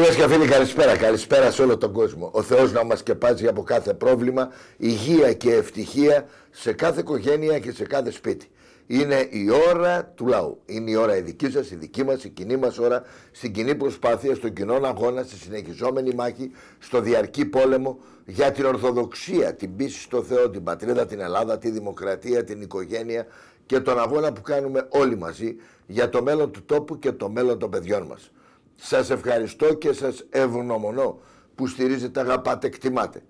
Φίλες και φίλοι, καλησπέρα. Καλησπέρα σε όλο τον κόσμο. Ο Θεός να μας σκεπάζει από κάθε πρόβλημα, υγεία και ευτυχία σε κάθε οικογένεια και σε κάθε σπίτι. Είναι η ώρα του λαού. Είναι η ώρα η δική σας, η δική μας, η κοινή μας ώρα, στην κοινή προσπάθεια, στον κοινό αγώνα, στη συνεχιζόμενη μάχη, στο διαρκή πόλεμο για την Ορθοδοξία, την πίστη στο Θεό, την πατρίδα, την Ελλάδα, τη δημοκρατία, την οικογένεια και τον αγώνα που κάνουμε όλοι μαζί για το μέλλον του τόπου και το μέλλον των παιδιών μας. Σας ευχαριστώ και σας ευγνωμονώ που στηρίζετε, αγαπάτε, εκτιμάτε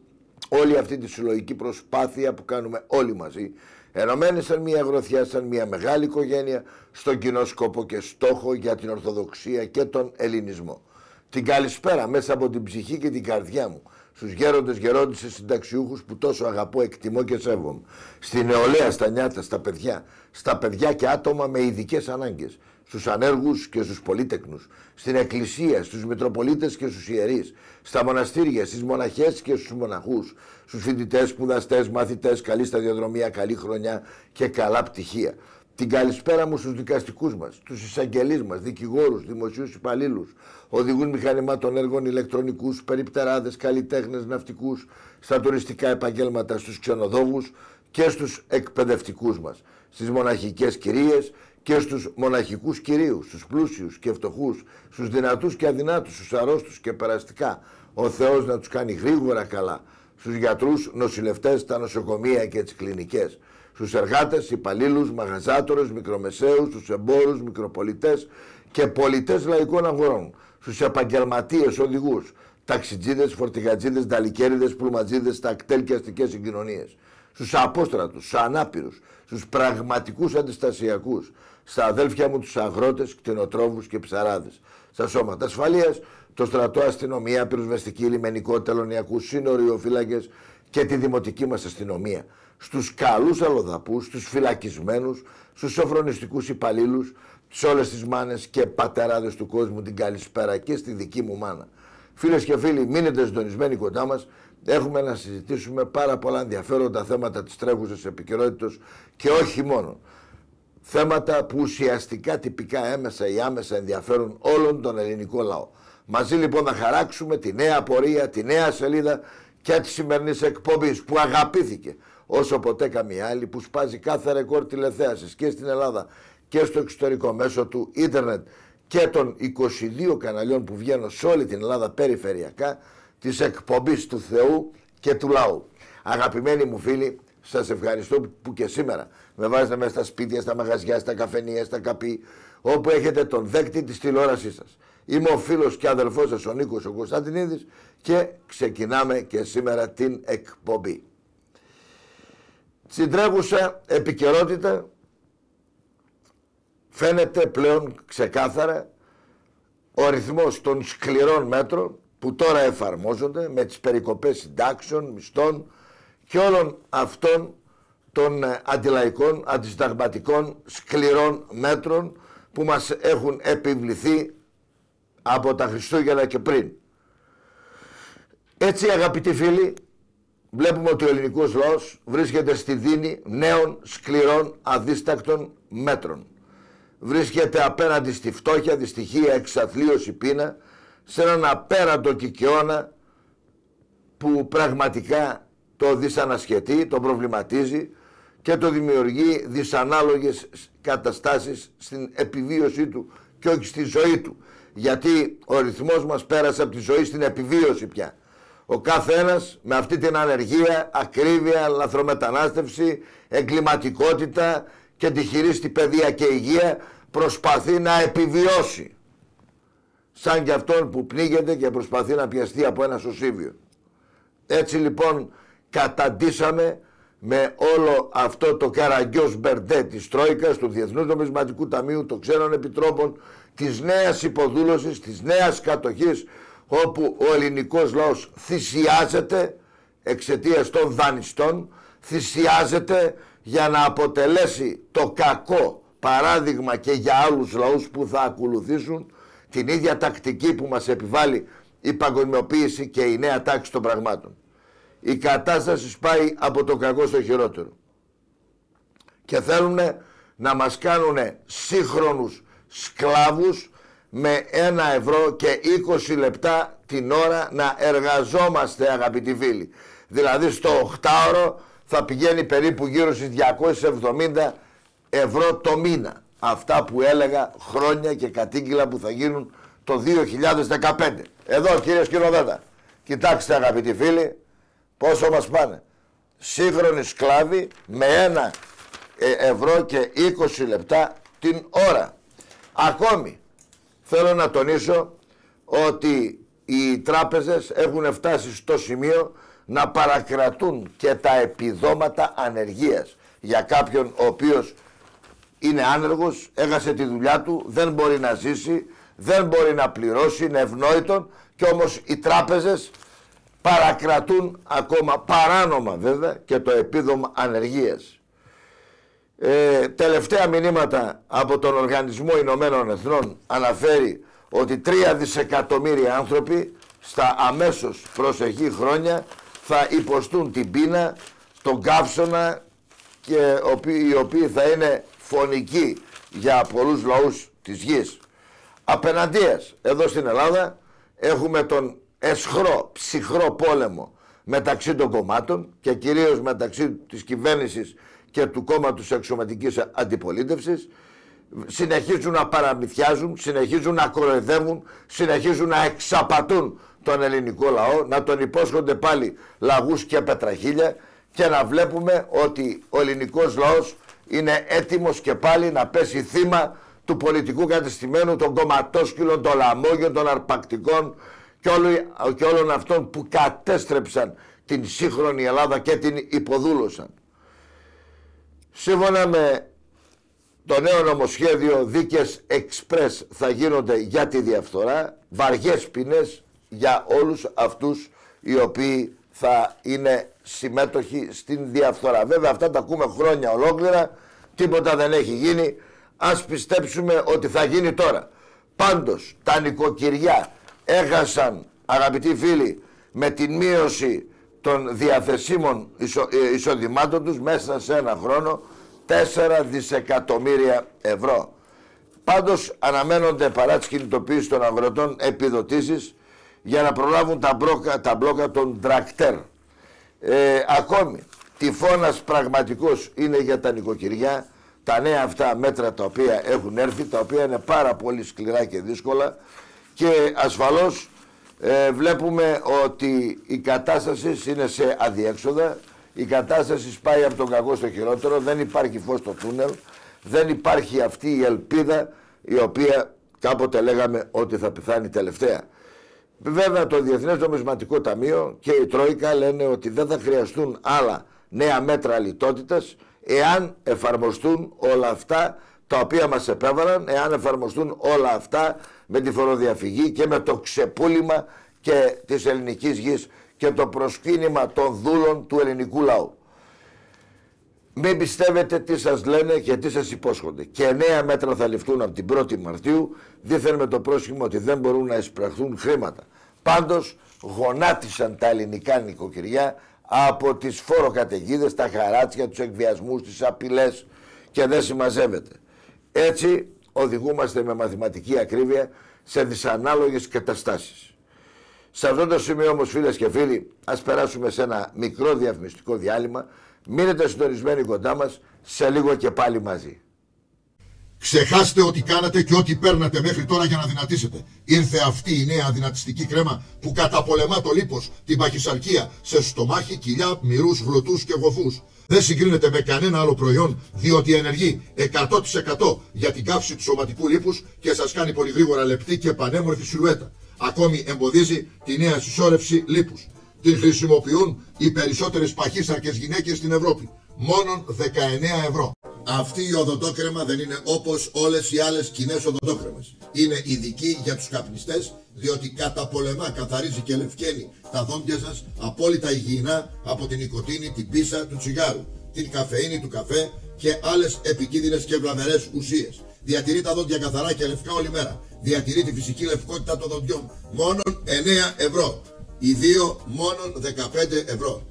όλη αυτή τη συλλογική προσπάθεια που κάνουμε όλοι μαζί, ενωμένοι σαν μια γροθιά, σαν μια μεγάλη οικογένεια, στον κοινό σκοπό και στόχο για την Ορθοδοξία και τον Ελληνισμό. Την καλησπέρα μέσα από την ψυχή και την καρδιά μου στους γέροντες, γερόντισσες, συνταξιούχους που τόσο αγαπώ, εκτιμώ και σέβομαι. Στη νεολαία, στα νιάτα, στα παιδιά και άτομα με ειδικές ανάγκες. Στους ανέργους και στους πολύτεκνους, στην εκκλησία, στους μητροπολίτες και στους ιερείς, στα μοναστήρια, στις μοναχές και στους μοναχούς, στους φοιτητές, σπουδαστές, μαθητές, καλή σταδιοδρομία, καλή χρονιά και καλά πτυχία. Την καλησπέρα μου στους δικαστικούς μας, στους εισαγγελείς μας, δικηγόρους, δημοσίους υπαλλήλους, οδηγούς μηχανημάτων έργων, ηλεκτρονικούς, περιπτεράδες, καλλιτέχνες, ναυτικούς, στα τουριστικά επαγγέλματα, στους ξενοδόχους και στους εκπαιδευτικούς μας, στις μοναχικές κυρίες και στους μοναχικούς κυρίους, στους πλούσιους και φτωχούς, στους δυνατούς και αδυνάτους, στους αρρώστους και περαστικά. Ο Θεός να τους κάνει γρήγορα καλά. Στους γιατρούς, νοσηλευτές, στα νοσοκομεία και τις κλινικές. Στους εργάτες, υπαλλήλους, μαγαζάτορες, μικρομεσαίους, στους εμπόρους, μικροπολιτές και πολιτές λαϊκών αγορών. Στους επαγγελματίες οδηγούς, ταξιτζίδες, φορτηγατζίδες, νταλικέριδες, πλουματζίδες, στα κτέλ και αστικές συγκοινωνίες. Στους απόστρατους, στους ανάπηρους, στους πραγματικούς αντιστασιακούς, στα αδέλφια μου τους αγρότες, κτηνοτρόφους και ψαράδες, στα σώματα ασφαλείας, το στρατό, αστυνομία, πυροσβεστική, λιμενικό, τελωνιακούς, σύνοριοφύλακες και τη δημοτική μας αστυνομία, στους καλούς αλλοδαπούς, στους φυλακισμένους, στους σοφρονιστικούς υπαλλήλους, σε όλες τις μάνες και πατεράδες του κόσμου την καλησπέρα και στη δική μου μάνα. Φίλες και φίλοι, μείνετε συντονισμένοι κοντά μας. Έχουμε να συζητήσουμε πάρα πολλά ενδιαφέροντα θέματα της τρέχουσας επικαιρότητας και όχι μόνο. Θέματα που ουσιαστικά, τυπικά, έμεσα ή άμεσα ενδιαφέρουν όλον τον ελληνικό λαό. Μαζί λοιπόν θα χαράξουμε τη νέα πορεία, τη νέα σελίδα και τη σημερινής εκπομπής που αγαπήθηκε όσο ποτέ καμία άλλη, που σπάζει κάθε ρεκόρ τηλεθέασης και στην Ελλάδα και στο εξωτερικό μέσω του ίντερνετ και των 22 καναλιών που βγαίνουν σε όλη την Ελλάδα περιφερειακά, της εκπομπής του Θεού και του λαού. Αγαπημένοι μου φίλοι, σας ευχαριστώ που και σήμερα με βάζετε μέσα στα σπίτια, στα μαγαζιά, στα καφενεία, στα καπί, όπου έχετε τον δέκτη της τηλεόρασής σας. Είμαι ο φίλος και αδελφός σας ο Νίκος ο Κωνσταντινίδης και ξεκινάμε και σήμερα την εκπομπή. Στην τρέχουσα επικαιρότητα φαίνεται πλέον ξεκάθαρα ο ρυθμός των σκληρών μέτρων που τώρα εφαρμόζονται με τις περικοπές συντάξεων, μισθών και όλων αυτών των αντιλαϊκών, αντισυνταγματικών, σκληρών μέτρων που μας έχουν επιβληθεί από τα Χριστούγεννα και πριν. Έτσι, αγαπητοί φίλοι, βλέπουμε ότι ο ελληνικός λαός βρίσκεται στη δίνη νέων σκληρών αδίστακτων μέτρων. Βρίσκεται απέναντι στη φτώχεια, δυστυχία, εξαθλίωση, πείνα, σε έναν απέραντο κικαιώνα που πραγματικά το δυσανασχετεί, το προβληματίζει και το δημιουργεί δυσανάλογες καταστάσεις στην επιβίωσή του και όχι στη ζωή του. Γιατί ο ρυθμός μας πέρασε από τη ζωή στην επιβίωση πια. Ο κάθε ένας με αυτή την ανεργία, ακρίβεια, λαθρομετανάστευση, εγκληματικότητα και τη χειρίστη παιδεία και υγεία προσπαθεί να επιβιώσει. Σαν και αυτόν που πνίγεται και προσπαθεί να πιαστεί από ένα σωσίβιο. Έτσι λοιπόν καταντήσαμε με όλο αυτό το καραγκιός μπερντέ της Τρόικας, του Διεθνούς Νομισματικού Ταμείου, των ξένων επιτρόπων, της νέας υποδούλωσης, της νέας κατοχής, όπου ο ελληνικός λαός θυσιάζεται εξαιτίας των δανειστών, θυσιάζεται για να αποτελέσει το κακό παράδειγμα και για άλλους λαούς που θα ακολουθήσουν την ίδια τακτική που μας επιβάλλει η παγκοσμιοποίηση και η νέα τάξη των πραγμάτων. Η κατάσταση σπάει από το κακό στο χειρότερο. Και θέλουν να μας κάνουν σύγχρονους σκλάβους με 1 ευρώ και 20 λεπτά την ώρα να εργαζόμαστε, αγαπητοί φίλοι. Δηλαδή στο 8ωρο θα πηγαίνει περίπου γύρω στις 270 ευρώ το μήνα. Αυτά που έλεγα χρόνια και κατήγγυλα που θα γίνουν το 2015. Εδώ, κύριε σκηνοδέτα, κοιτάξτε, αγαπητοί φίλοι, πόσο μας πάνε. Σύγχρονοι σκλάβοι με 1 ευρώ και 20 λεπτά την ώρα. Ακόμη θέλω να τονίσω ότι οι τράπεζες έχουν φτάσει στο σημείο να παρακρατούν και τα επιδόματα ανεργίας για κάποιον ο οποίος είναι άνεργος, έχασε τη δουλειά του, δεν μπορεί να ζήσει, δεν μπορεί να πληρώσει, είναι ευνόητον, και όμως οι τράπεζες παρακρατούν ακόμα, παράνομα βέβαια, και το επίδομα ανεργίας. Τελευταία μηνύματα από τον Οργανισμό Ηνωμένων Εθνών αναφέρει ότι 3 δισεκατομμύρια άνθρωποι στα αμέσως προσεχή χρόνια θα υποστούν την πείνα, τον καύσωνα, και οι οποίοι θα είναι φωνικοί για πολλούς λαούς της γης. Απέναντίας, εδώ στην Ελλάδα έχουμε τον αισχρό, ψυχρό πόλεμο μεταξύ των κομμάτων και κυρίως μεταξύ της κυβέρνησης και του κόμματος εξωματικής αντιπολίτευσης. Συνεχίζουν να παραμυθιάζουν, συνεχίζουν να κοροϊδεύουν, συνεχίζουν να εξαπατούν τον ελληνικό λαό, να τον υπόσχονται πάλι λαγούς και πετραχίλια, και να βλέπουμε ότι ο ελληνικός λαός είναι έτοιμος και πάλι να πέσει θύμα του πολιτικού κατεστημένου, των κομματόσκυλων, των λαμόγιων, των αρπακτικών και όλων αυτών που κατέστρεψαν την σύγχρονη Ελλάδα και την υποδούλωσαν. Σύμφωνα με το νέο νομοσχέδιο, δίκες εξπρές θα γίνονται για τη διαφθορά, βαριές ποινές για όλους αυτούς οι οποίοι θα είναι συμμέτοχοι στην διαφθορά. Βέβαια αυτά τα ακούμε χρόνια ολόκληρα, τίποτα δεν έχει γίνει. Ας πιστέψουμε ότι θα γίνει τώρα. Πάντως τα νοικοκυριά έχασαν, αγαπητοί φίλοι, με την μείωση των διαθεσίμων εισοδημάτων τους μέσα σε ένα χρόνο 4 δισεκατομμύρια ευρώ. Πάντως αναμένονται, παρά τις κινητοποίησεις των αγροτών, επιδοτήσεις για να προλάβουν τα μπλόκα των τρακτέρ. Ακόμη τυφώνας πραγματικός είναι για τα νοικοκυριά τα νέα αυτά μέτρα τα οποία έχουν έρθει, τα οποία είναι πάρα πολύ σκληρά και δύσκολα, και ασφαλώς βλέπουμε ότι η κατάσταση είναι σε αδιέξοδα. Η κατάσταση πάει από τον κακό στο χειρότερο, δεν υπάρχει φως στο τούνελ, δεν υπάρχει αυτή η ελπίδα η οποία κάποτε λέγαμε ότι θα πεθάνει τελευταία. Βέβαια το Διεθνές Νομισματικό Ταμείο και η Τρόικα λένε ότι δεν θα χρειαστούν άλλα νέα μέτρα λιτότητας εάν εφαρμοστούν όλα αυτά τα οποία μας επέβαλαν, εάν εφαρμοστούν όλα αυτά με τη φοροδιαφυγή και με το ξεπούλημα και της ελληνικής γης και το προσκύνημα των δούλων του ελληνικού λαού. Μην πιστεύετε τι σας λένε και τι σας υπόσχονται. Και νέα μέτρα θα ληφθούν από την 1η Μαρτίου, δήθεν με το πρόσχημα ότι δεν μπορούν να εισπραχθούν χρήματα. Πάντως γονάτισαν τα ελληνικά νοικοκυριά από τις φοροκαταιγίδες, τα χαράτσια, τους εκβιασμούς, τις απειλές, και δεν συμμαζεύεται. Έτσι οδηγούμαστε με μαθηματική ακρίβεια σε δυσανάλογες καταστάσεις. Σε αυτό το σημείο όμως, φίλες και φίλοι, ας περάσουμε σε ένα μικρό διαφημιστικό διάλειμμα. Μείνετε συντονισμένοι κοντά μας, σε λίγο και πάλι μαζί. Ξεχάστε ό,τι κάνατε και ό,τι παίρνατε μέχρι τώρα για να δυνατήσετε. Ήρθε αυτή η νέα δυνατιστική κρέμα που καταπολεμά το λίπος, την παχυσαρκία σε στομάχι, κοιλιά, μυρούς, γλωτούς και γοφούς. Δεν συγκρίνεται με κανένα άλλο προϊόν, διότι ενεργεί 100% για την καύση του σωματικού λίπους και σας κάνει πολύ γρήγορα λεπτή και πανέμορφη σιλουέτα. Ακόμη εμποδίζει τη νέα συσσόρευση λίπους. Την χρησιμοποιούν οι περισσότερες παχύσαρκες γυναίκες στην Ευρώπη. Μόνον 19 ευρώ. Αυτή η οδοντόκρεμα δεν είναι όπως όλες οι άλλες κοινές οδοντόκρεμες. Είναι ειδική για τους καπνιστές, διότι καταπολεμά, καθαρίζει και λευκαίνει τα δόντια σας απόλυτα υγιεινά από την νοικοτήνη, την πίσα του τσιγάρου, την καφεΐνη του καφέ και άλλες επικίνδυνες και βλαβερές ουσίες. Διατηρεί τα δόντια καθαρά και λευκά όλη μέρα. Διατηρεί τη φυσική λευκότητα των δοντιών. Μόνον 9 ευρώ. Οι δύο μόνον 15 ευρώ.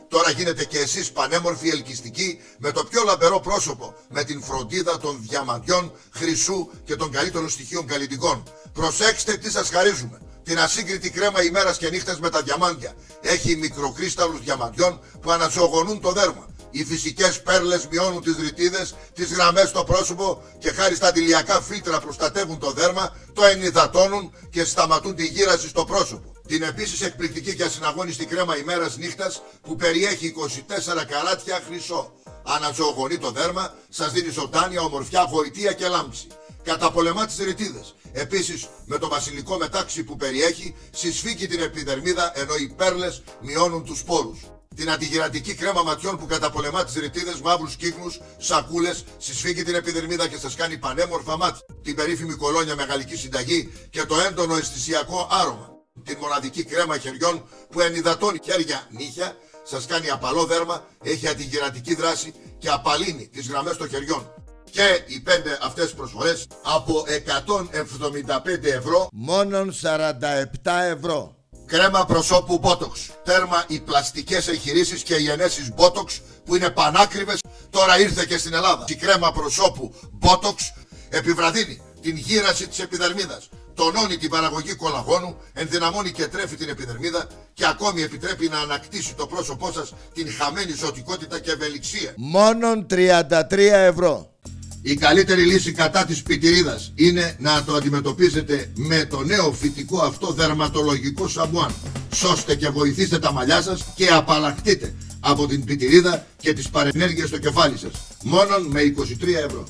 Τώρα γίνετε και εσείς πανέμορφοι, ελκυστικοί, με το πιο λαμπερό πρόσωπο, με την φροντίδα των διαμαντιών, χρυσού και των καλύτερων στοιχείων καλλιτικών. Προσέξτε τι σας χαρίζουμε. Την ασύγκριτη κρέμα ημέρας και νύχτας με τα διαμάντια. Έχει μικροκρίσταλους διαμαντιών που αναζωογονούν το δέρμα. Οι φυσικές πέρλες μειώνουν τις ρητίδες, τις γραμμές στο πρόσωπο και χάρη στα αντιλιακά φίλτρα προστατεύουν το δέρμα, το ενυδατώνουν και σταματούν τη γύραση στο πρόσωπο. Την επίσης εκπληκτική και ασυναγώνιστη κρέμα ημέρας νύχτας που περιέχει 24 καράτια χρυσό. Αναζωογονεί το δέρμα, σας δίνει ζωντάνια, ομορφιά, γοητεία και λάμψη. Καταπολεμά τις ρητίδες. Επίσης, με το βασιλικό μετάξι που περιέχει, συσφίγγει την επιδερμίδα ενώ οι πέρλες μειώνουν τους σπόρους. Την αντιγυρατική κρέμα ματιών που καταπολεμά τις ρητίδες, μαύρους κύκνους, σακούλες, συσφίγγει την επιδερμίδα και σας κάνει πανέμορφα μάτια. Την περίφημη κολόνια με γαλλική συνταγή και το έντονο αισθησιακό άρωμα. Την μοναδική κρέμα χεριών που ενυδατώνει χέρια, νύχια, σας κάνει απαλό δέρμα, έχει αντιγυρατική δράση και απαλύνει τις γραμμές των χεριών. Και οι 5 αυτές προσφορές από 175 ευρώ, μόνον 47 ευρώ. Κρέμα προσώπου Botox. Τέρμα οι πλαστικές εγχειρήσεις και οι ενέσεις Botox που είναι πανάκριβες, τώρα ήρθε και στην Ελλάδα. Η κρέμα προσώπου Botox επιβραδύνει την γύραση της επιδερμίδας, τονώνει την παραγωγή κολαγόνου, ενδυναμώνει και τρέφει την επιδερμίδα και ακόμη επιτρέπει να ανακτήσει το πρόσωπό σας την χαμένη ζωτικότητα και ευελιξία. Μόνον 33 ευρώ. Η καλύτερη λύση κατά της πιτηρίδας είναι να το αντιμετωπίσετε με το νέο φυτικό αυτό δερματολογικό σαμπουάν. Σώστε και βοηθήστε τα μαλλιά σας και απαλλαχτείτε από την πιτηρίδα και τις παρενέργειες στο κεφάλι σας. Μόνον με 23 ευρώ.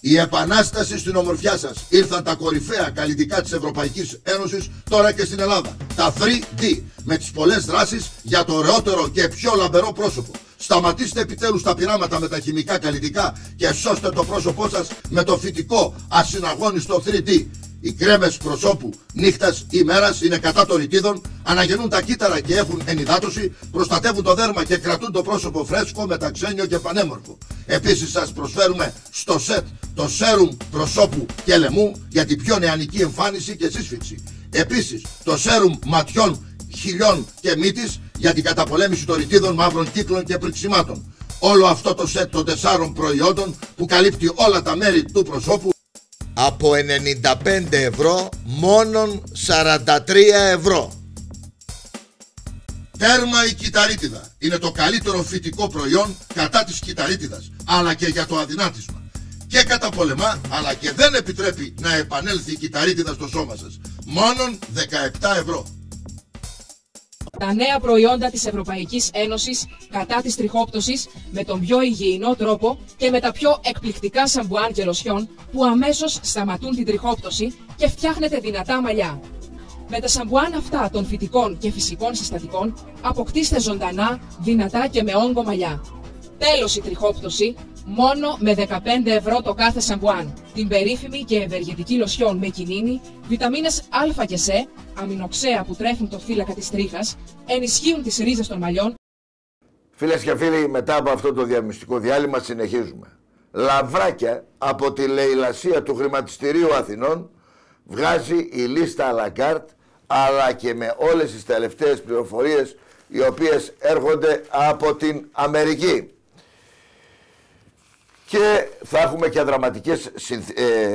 Η επανάσταση στην ομορφιά σας. Ήρθαν τα κορυφαία καλλιτικά της Ευρωπαϊκής Ένωσης τώρα και στην Ελλάδα. Τα 3D με τις πολλές δράσεις για το ωραιότερο και πιο λαμπερό πρόσωπο. Σταματήστε επιτέλους τα πειράματα με τα χημικά καλλιτικά και σώστε το πρόσωπό σας με το φυτικό ασυναγώνιστο 3D. Οι κρέμες προσώπου νύχτας ημέρας είναι κατά των ρητίδων, αναγεννούν τα κύτταρα και έχουν ενυδάτωση, προστατεύουν το δέρμα και κρατούν το πρόσωπο φρέσκο, μεταξένιο και πανέμορφο. Επίσης σας προσφέρουμε στο σετ το σέρουμ προσώπου και λαιμού για την πιο νεανική εμφάνιση και σύσφυξη. Επίσης το σέρουμ ματιών, χιλιών και μύτης για την καταπολέμηση των ρητίδων, μαύρων κύκλων και πριξιμάτων. Όλο αυτό το σετ των 4 προϊόντων που καλύπτει όλα τα μέρη του προσώπου από 95 ευρώ μόνον 43 ευρώ. Τέρμα η κυταρίτιδα. Είναι το καλύτερο φυτικό προϊόν κατά της κυταρίτιδας, αλλά και για το αδυνάτισμα. Και καταπολεμά, αλλά και δεν επιτρέπει να επανέλθει η κυταρίτιδα στο σώμα σας. Μόνον 17 ευρώ. Τα νέα προϊόντα της Ευρωπαϊκής Ένωσης κατά της τριχόπτωσης με τον πιο υγιεινό τρόπο και με τα πιο εκπληκτικά σαμπουάν και λοσιόν που αμέσως σταματούν την τριχόπτωση και φτιάχνετε δυνατά μαλλιά. Με τα σαμπουάν αυτά των φυτικών και φυσικών συστατικών αποκτήστε ζωντανά, δυνατά και με όγκο μαλλιά. Τέλος η τριχόπτωση, μόνο με 15 ευρώ το κάθε σαμπουάν. Την περίφημη και ευεργετική λοσιόν με κινίνη, βιταμίνες Α και Σ, αμινοξέα που τρέφουν το θύλακα της τρίχας, ενισχύουν τις ρίζες των μαλλιών. Φίλες και φίλοι, μετά από αυτό το διαφημιστικό διάλειμμα συνεχίζουμε. Λαβράκια από τη λαιλασία του Χρηματιστηρίου Αθηνών βγάζει η λίστα à la carte, αλλά και με όλες τις τελευταίες πληροφορίες οι οποίες έρχονται από την Αμερική. Και θα έχουμε και δραματικές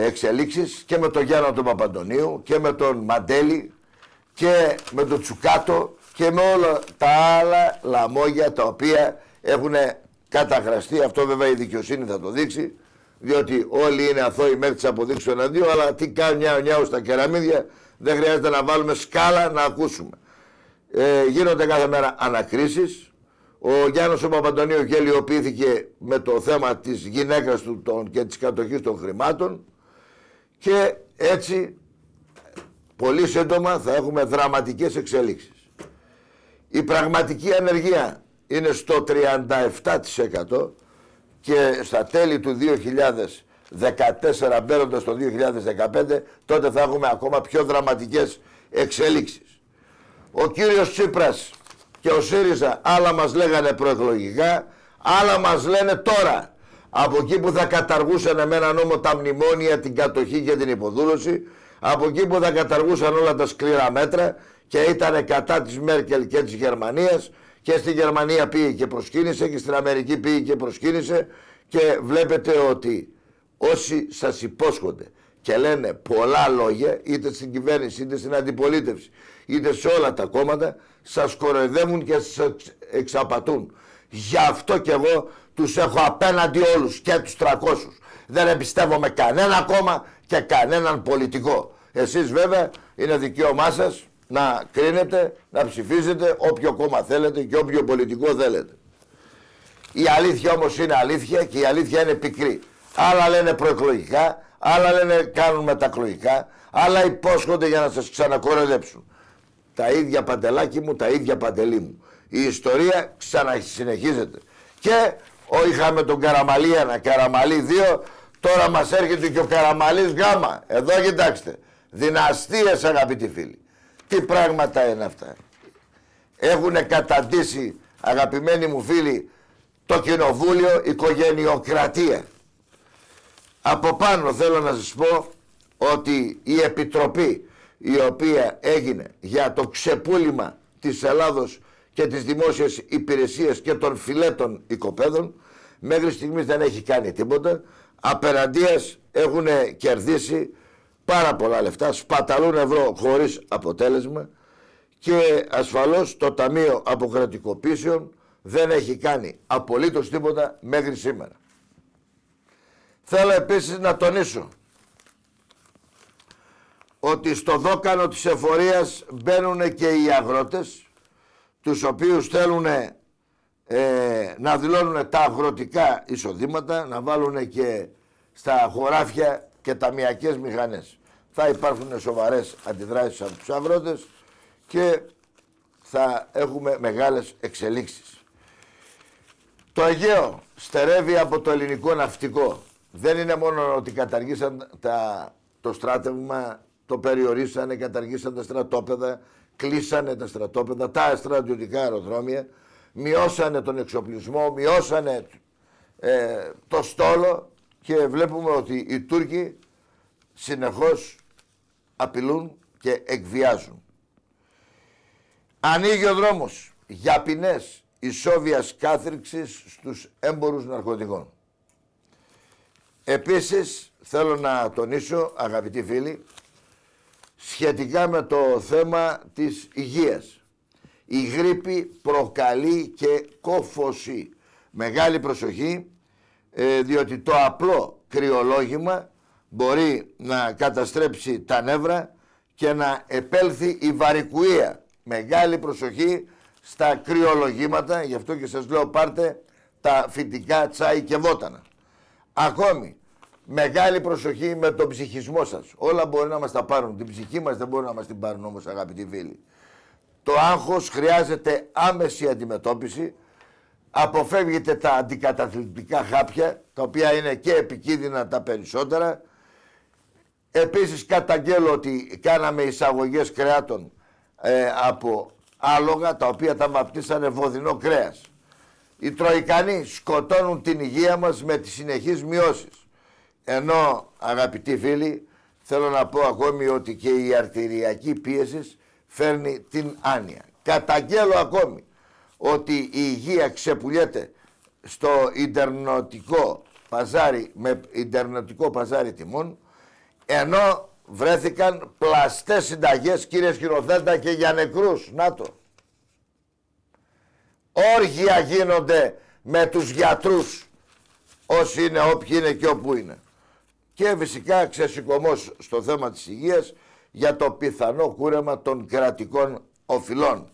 εξελίξεις και με τον Γιάννο τον Παπαντονίου και με τον Μαντέλη και με τον Τσουκάτο και με όλα τα άλλα λαμόγια τα οποία έχουν καταχραστεί. Αυτό βέβαια η δικαιοσύνη θα το δείξει, διότι όλοι είναι αθώοι μέχρι τις αποδείξεις εναντίον, αλλά τι κάνει νιάου στα κεραμίδια, δεν χρειάζεται να βάλουμε σκάλα να ακούσουμε. Γίνονται κάθε μέρα ανακρίσεις. Ο Γιάννος ο Παπαντονίου γελιοποιήθηκε με το θέμα της γυναίκας του και της κατοχής των χρημάτων και έτσι πολύ σύντομα θα έχουμε δραματικές εξελίξεις. Η πραγματική ανεργία είναι στο 37% και στα τέλη του 2014 μπαίνοντας το 2015 τότε θα έχουμε ακόμα πιο δραματικές εξελίξεις. Ο κύριος Τσίπρας και ο ΣΥΡΙΖΑ άλλα μας λέγανε προεκλογικά, άλλα μας λένε τώρα. Από εκεί που θα καταργούσαν με ένα νόμο τα μνημόνια, την κατοχή και την υποδούλωση, από εκεί που θα καταργούσαν όλα τα σκληρά μέτρα και ήταν κατά της Μέρκελ και της Γερμανίας, και στη Γερμανία πήγε και προσκύνησε και στην Αμερική πήγε και προσκύνησε, και βλέπετε ότι όσοι σας υπόσχονται και λένε πολλά λόγια, είτε στην κυβέρνηση είτε στην αντιπολίτευση είτε σε όλα τα κόμματα, σας κοροϊδεύουν και σας εξαπατούν. Γι' αυτό και εγώ τους έχω απέναντι όλους, και τους 300. Δεν εμπιστεύομαι κανένα κόμμα και κανέναν πολιτικό. Εσείς βέβαια είναι δικαίωμά σας να κρίνετε, να ψηφίζετε όποιο κόμμα θέλετε και όποιο πολιτικό θέλετε. Η αλήθεια όμως είναι αλήθεια, και η αλήθεια είναι πικρή. Άλλα λένε προεκλογικά, άλλα λένε κάνουν μετακλογικά, άλλα υπόσχονται για να σας ξανακοροϊδέψουν. Τα ίδια παντελάκι μου, τα ίδια παντελή μου. Η ιστορία ξανασυνεχίζεται. Και είχαμε τον Καραμαλή 1, Καραμαλή 2, τώρα μας έρχεται και ο Καραμαλής Γ. Εδώ κοιτάξτε, δυναστείες αγαπητοί φίλοι. Τι πράγματα είναι αυτά. Έχουνε καταντήσει, αγαπημένοι μου φίλοι, το κοινοβούλιο οικογενειοκρατία. Από πάνω θέλω να σας πω ότι η επιτροπή η οποία έγινε για το ξεπούλημα της Ελλάδος και τις δημόσιες υπηρεσίες και των φιλέτων οικοπαίδων μέχρι στιγμής δεν έχει κάνει τίποτα. Απέναντίας έχουν κερδίσει πάρα πολλά λεφτά, σπαταλούν ευρώ χωρίς αποτέλεσμα, και ασφαλώς το Ταμείο Αποκρατικοποίησεων δεν έχει κάνει απολύτως τίποτα μέχρι σήμερα. Θέλω επίσης να τονίσω ότι στο δόκανο της εφορίας μπαίνουν και οι αγρότες, τους οποίους θέλουν να δηλώνουν τα αγροτικά εισοδήματα, να βάλουν και στα χωράφια και ταμιακές μηχανές. Θα υπάρχουν σοβαρές αντιδράσεις από τους αγρότες και θα έχουμε μεγάλες εξελίξεις. Το Αιγαίο στερεύει από το ελληνικό ναυτικό. Δεν είναι μόνο ότι καταργήσαν το στράτευμα, το περιορίσανε, καταργήσαν τα στρατόπεδα, κλείσανε τα στρατόπεδα, τα στρατιωτικά αεροδρόμια, μειώσανε τον εξοπλισμό, μειώσανε το στόλο, και βλέπουμε ότι οι Τούρκοι συνεχώς απειλούν και εκβιάζουν. Ανοίγει ο δρόμος για ποινές ισόβιας κάθριξης στους έμπορους ναρκωτικών. Επίσης θέλω να τονίσω, αγαπητοί φίλοι, σχετικά με το θέμα της υγείας. Η γρίπη προκαλεί και κόφωση. Μεγάλη προσοχή, διότι το απλό κρυολόγημα μπορεί να καταστρέψει τα νεύρα και να επέλθει η βαρικουία. Μεγάλη προσοχή στα κρυολογήματα, γι' αυτό και σας λέω πάρτε τα φυτικά τσάι και βότανα. Ακόμη, μεγάλη προσοχή με τον ψυχισμό σας. Όλα μπορεί να μας τα πάρουν, την ψυχή μας δεν μπορεί να μας την πάρουν όμως, αγαπητοί φίλοι. Το άγχος χρειάζεται άμεση αντιμετώπιση. Αποφεύγετε τα αντικαταθλιπτικά χάπια, τα οποία είναι και επικίνδυνα τα περισσότερα. Επίσης καταγγέλλω ότι κάναμε εισαγωγές κρεάτων από άλογα, τα οποία τα βαπτίσανε βοδινό κρέας. Οι Τροϊκανοί σκοτώνουν την υγεία μας με τις συνεχείς μειώσεις. Ενώ, αγαπητοί φίλοι, θέλω να πω ακόμη ότι και η αρτηριακή πίεση φέρνει την άνοια. Καταγγέλλω ακόμη ότι η υγεία ξεπουλιέται στο ιντερνετικό παζάρι, με ιντερνετικό παζάρι τιμών, ενώ βρέθηκαν πλαστές συνταγές, κύριε σκηνοθέτα, και για νεκρούς. Να το. Όργια γίνονται με τους γιατρούς, όσοι είναι, όποιοι είναι και όπου είναι. Και φυσικά ξεσηκωμός στο θέμα της υγείας για το πιθανό κούρεμα των κρατικών οφειλών.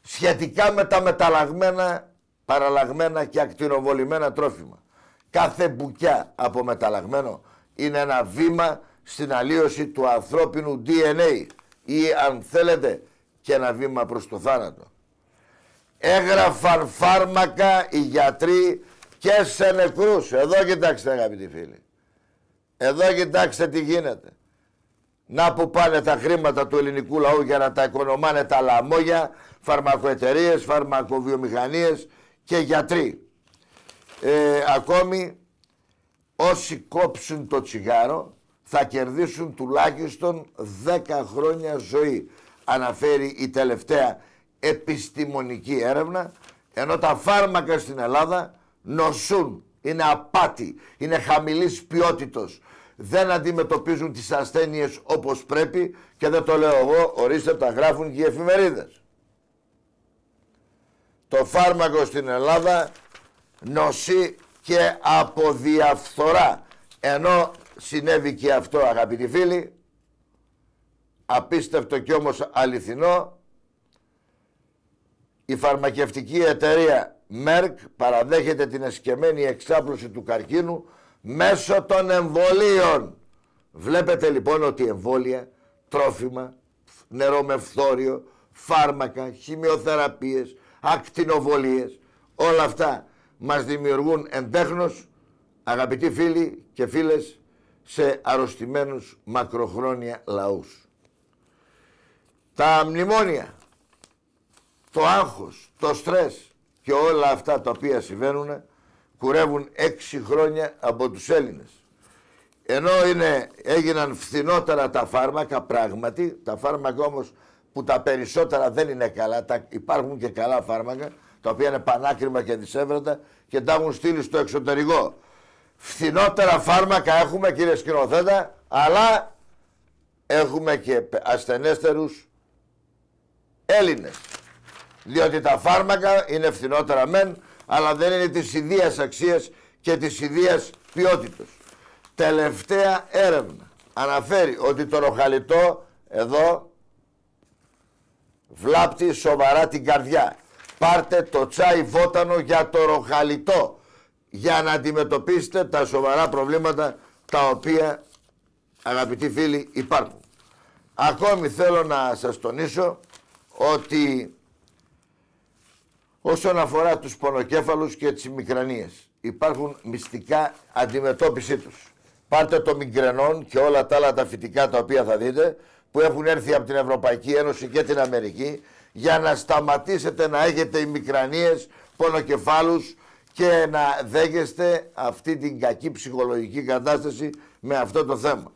Σχετικά με τα μεταλλαγμένα, παραλλαγμένα και ακτινοβολημένα τρόφιμα. Κάθε μπουκιά από μεταλλαγμένο είναι ένα βήμα στην αλλίωση του ανθρώπινου DNA, ή αν θέλετε και ένα βήμα προς το θάνατο. Έγραφαν φάρμακα οι γιατροί και σε νεκρούς. Εδώ κοιτάξτε, αγαπητοί φίλοι. Εδώ κοιτάξτε τι γίνεται. Να που πάνε τα χρήματα του ελληνικού λαού για να τα οικονομάνε τα λαμόγια, φαρμακοεταιρείες, φαρμακοβιομηχανίες και γιατροί. Ακόμη όσοι κόψουν το τσιγάρο θα κερδίσουν τουλάχιστον 10 χρόνια ζωή. αναφέρει η τελευταία επιστημονική έρευνα, ενώ τα φάρμακα στην Ελλάδα νοσούν, είναι απάτη, είναι χαμηλής ποιότητος, δεν αντιμετωπίζουν τις ασθένειες όπως πρέπει και δεν το λέω εγώ, ορίστε, τα γράφουν και οι εφημερίδες. Το φάρμακο στην Ελλάδα νοσεί και από διαφθορά, ενώ συνέβη και αυτό, αγαπητοί φίλοι, απίστευτο και όμως αληθινό. Η φαρμακευτική εταιρεία Merck παραδέχεται την εσκεμμένη εξάπλωση του καρκίνου μέσω των εμβολίων. Βλέπετε λοιπόν ότι εμβόλια, τρόφιμα, νερό με φθόριο, φάρμακα, χημειοθεραπείες, ακτινοβολίες, όλα αυτά μας δημιουργούν εντέχνος, αγαπητοί φίλοι και φίλες, σε αρρωστημένους μακροχρόνια λαούς. Τα μνημόνια, το άγχος, το στρες και όλα αυτά τα οποία συμβαίνουν κουρεύουν 6 χρόνια από τους Έλληνες. Ενώ έγιναν φθηνότερα τα φάρμακα, πράγματι, τα φάρμακα όμως που τα περισσότερα δεν είναι καλά, υπάρχουν και καλά φάρμακα, τα οποία είναι πανάκριβα και δισεύρετα και τα έχουν στείλει στο εξωτερικό. Φθηνότερα φάρμακα έχουμε, κύριε σκηνοθέτα, αλλά έχουμε και ασθενέστερους Έλληνες. Διότι τα φάρμακα είναι φθηνότερα μεν, αλλά δεν είναι της ιδίας αξίας και της ιδίας ποιότητας. Τελευταία έρευνα αναφέρει ότι το ροχαλιτό εδώ βλάπτει σοβαρά την καρδιά. Πάρτε το τσάι βότανο για το ροχαλιτό για να αντιμετωπίσετε τα σοβαρά προβλήματα τα οποία, αγαπητοί φίλοι, υπάρχουν. Ακόμη θέλω να σας τονίσω ότι όσον αφορά τους πονοκέφαλους και τις μικρανίες, υπάρχουν μυστικά αντιμετώπιση τους. Πάρτε το μιγκρενόν και όλα τα άλλα τα φυτικά τα οποία θα δείτε, που έχουν έρθει από την Ευρωπαϊκή Ένωση και την Αμερική, για να σταματήσετε να έχετε οι μικρανίες, πονοκεφάλους και να δέχεστε αυτή την κακή ψυχολογική κατάσταση με αυτό το θέμα.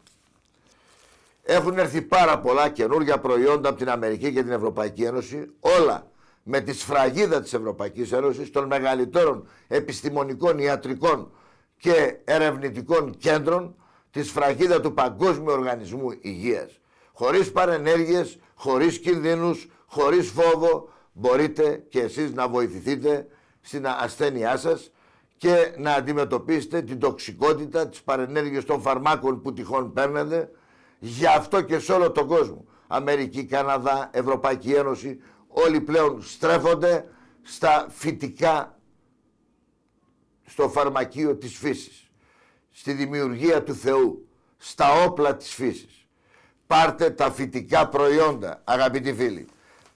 Έχουν έρθει πάρα πολλά καινούργια προϊόντα από την Αμερική και την Ευρωπαϊκή Ένωση, όλα με τη σφραγίδα της Ευρωπαϊκής Ένωσης, των μεγαλύτερων επιστημονικών, ιατρικών και ερευνητικών κέντρων, τη σφραγίδα του Παγκόσμιου Οργανισμού Υγείας. Χωρίς παρενέργειες, χωρίς κινδύνους, χωρίς φόβο, μπορείτε και εσείς να βοηθηθείτε στην ασθένειά σας και να αντιμετωπίσετε την τοξικότητα, τις παρενέργειες των φαρμάκων που τυχόν παίρνετε. Γι' αυτό και σε όλο τον κόσμο, Αμερική, Καναδά, Ευρωπαϊκή Ένωση, όλοι πλέον στρέφονται στα φυτικά, στο φαρμακείο της φύσης, στη δημιουργία του Θεού, στα όπλα της φύσης. Πάρτε τα φυτικά προϊόντα, αγαπητοί φίλοι.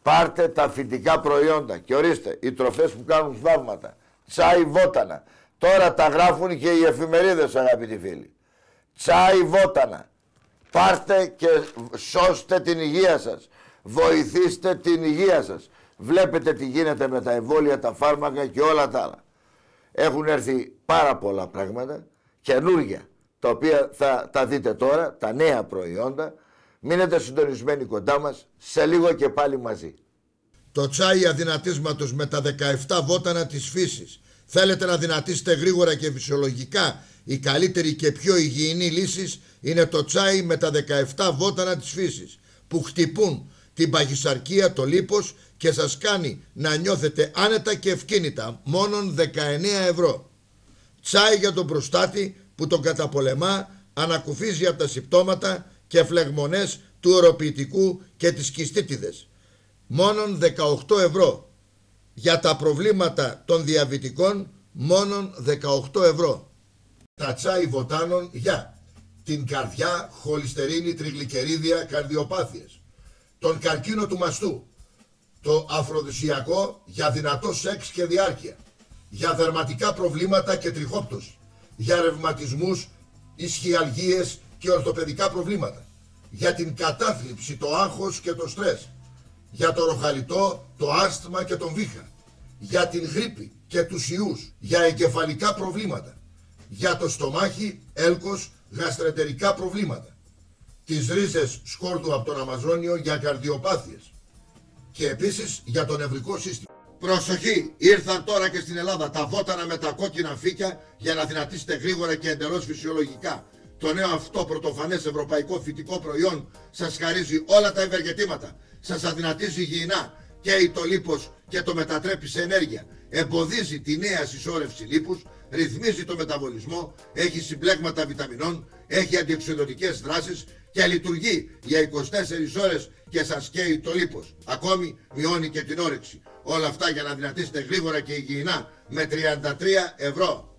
Πάρτε τα φυτικά προϊόντα και ορίστε, οι τροφές που κάνουν θαύματα, τσάι βότανα. Τώρα τα γράφουν και οι εφημερίδες, αγαπητοί φίλοι. Τσάι βότανα. Πάρτε και σώστε την υγεία σας. Βοηθήστε την υγεία σας. Βλέπετε τι γίνεται με τα εμβόλια, τα φάρμακα και όλα τα άλλα. Έχουν έρθει πάρα πολλά πράγματα, καινούργια, τα οποία θα τα δείτε τώρα, τα νέα προϊόντα. Μείνετε συντονισμένοι κοντά μας, σε λίγο και πάλι μαζί. Το τσάι αδυνατίσματος με τα 17 βότανα της φύσης. Θέλετε να δυνατήσετε γρήγορα και φυσιολογικά? Η καλύτερη και πιο υγιεινή λύση είναι το τσάι με τα 17 βότανα της φύσης, που χτυπούν την παχυσαρκία, το λίπος και σας κάνει να νιώθετε άνετα και ευκίνητα, μόνον 19 ευρώ. Τσάι για τον προστάτη που τον καταπολεμά, ανακουφίζει από τα συμπτώματα και φλεγμονές του οροποιητικού και τις κιστίτιδες. Μόνον 18 ευρώ. Για τα προβλήματα των διαβητικών, μόνον 18 ευρώ. Τα τσάι βοτάνων για την καρδιά, χολυστερίνη, τριγλικερίδια, καρδιοπάθειες. Τον καρκίνο του μαστού. Το αφροδισιακό για δυνατό σεξ και διάρκεια. Για δερματικά προβλήματα και τριχόπτωση. Για ρευματισμούς, ισχυαλγίες και ορθοπαιδικά προβλήματα. Για την κατάθλιψη, το άγχος και το στρες. Για το ροχαλιτό, το άσθμα και τον βήχα. Για την γρίπη και τους ιούς. Για εγκεφαλικά προβλήματα. Για το στομάχι, έλκος, γαστρεντερικά προβλήματα. τις ρίζες σκόρδου από τον Αμαζόνιο για καρδιοπάθειες και επίσης για το νευρικό σύστημα. Προσοχή! Ήρθαν τώρα και στην Ελλάδα τα βότανα με τα κόκκινα φύκια για να δυνατήσετε γρήγορα και εντελώς φυσιολογικά. Το νέο αυτό πρωτοφανές ευρωπαϊκό φυτικό προϊόν σας χαρίζει όλα τα ευεργετήματα. Σας αδυνατίζει υγιεινά, καίει το λίπος και το μετατρέπει σε ενέργεια. Εμποδίζει τη νέα συσσόρευση λίπους, ρυθμίζει το μεταβολισμό, έχει συμπλέγματα βιταμινών, έχει αντιοξειδωτικές δράσεις και λειτουργεί για 24 ώρες και σας καίει το λίπος. Ακόμη μειώνει και την όρεξη. Όλα αυτά για να δυνατήσετε γρήγορα και υγιεινά με 33 ευρώ.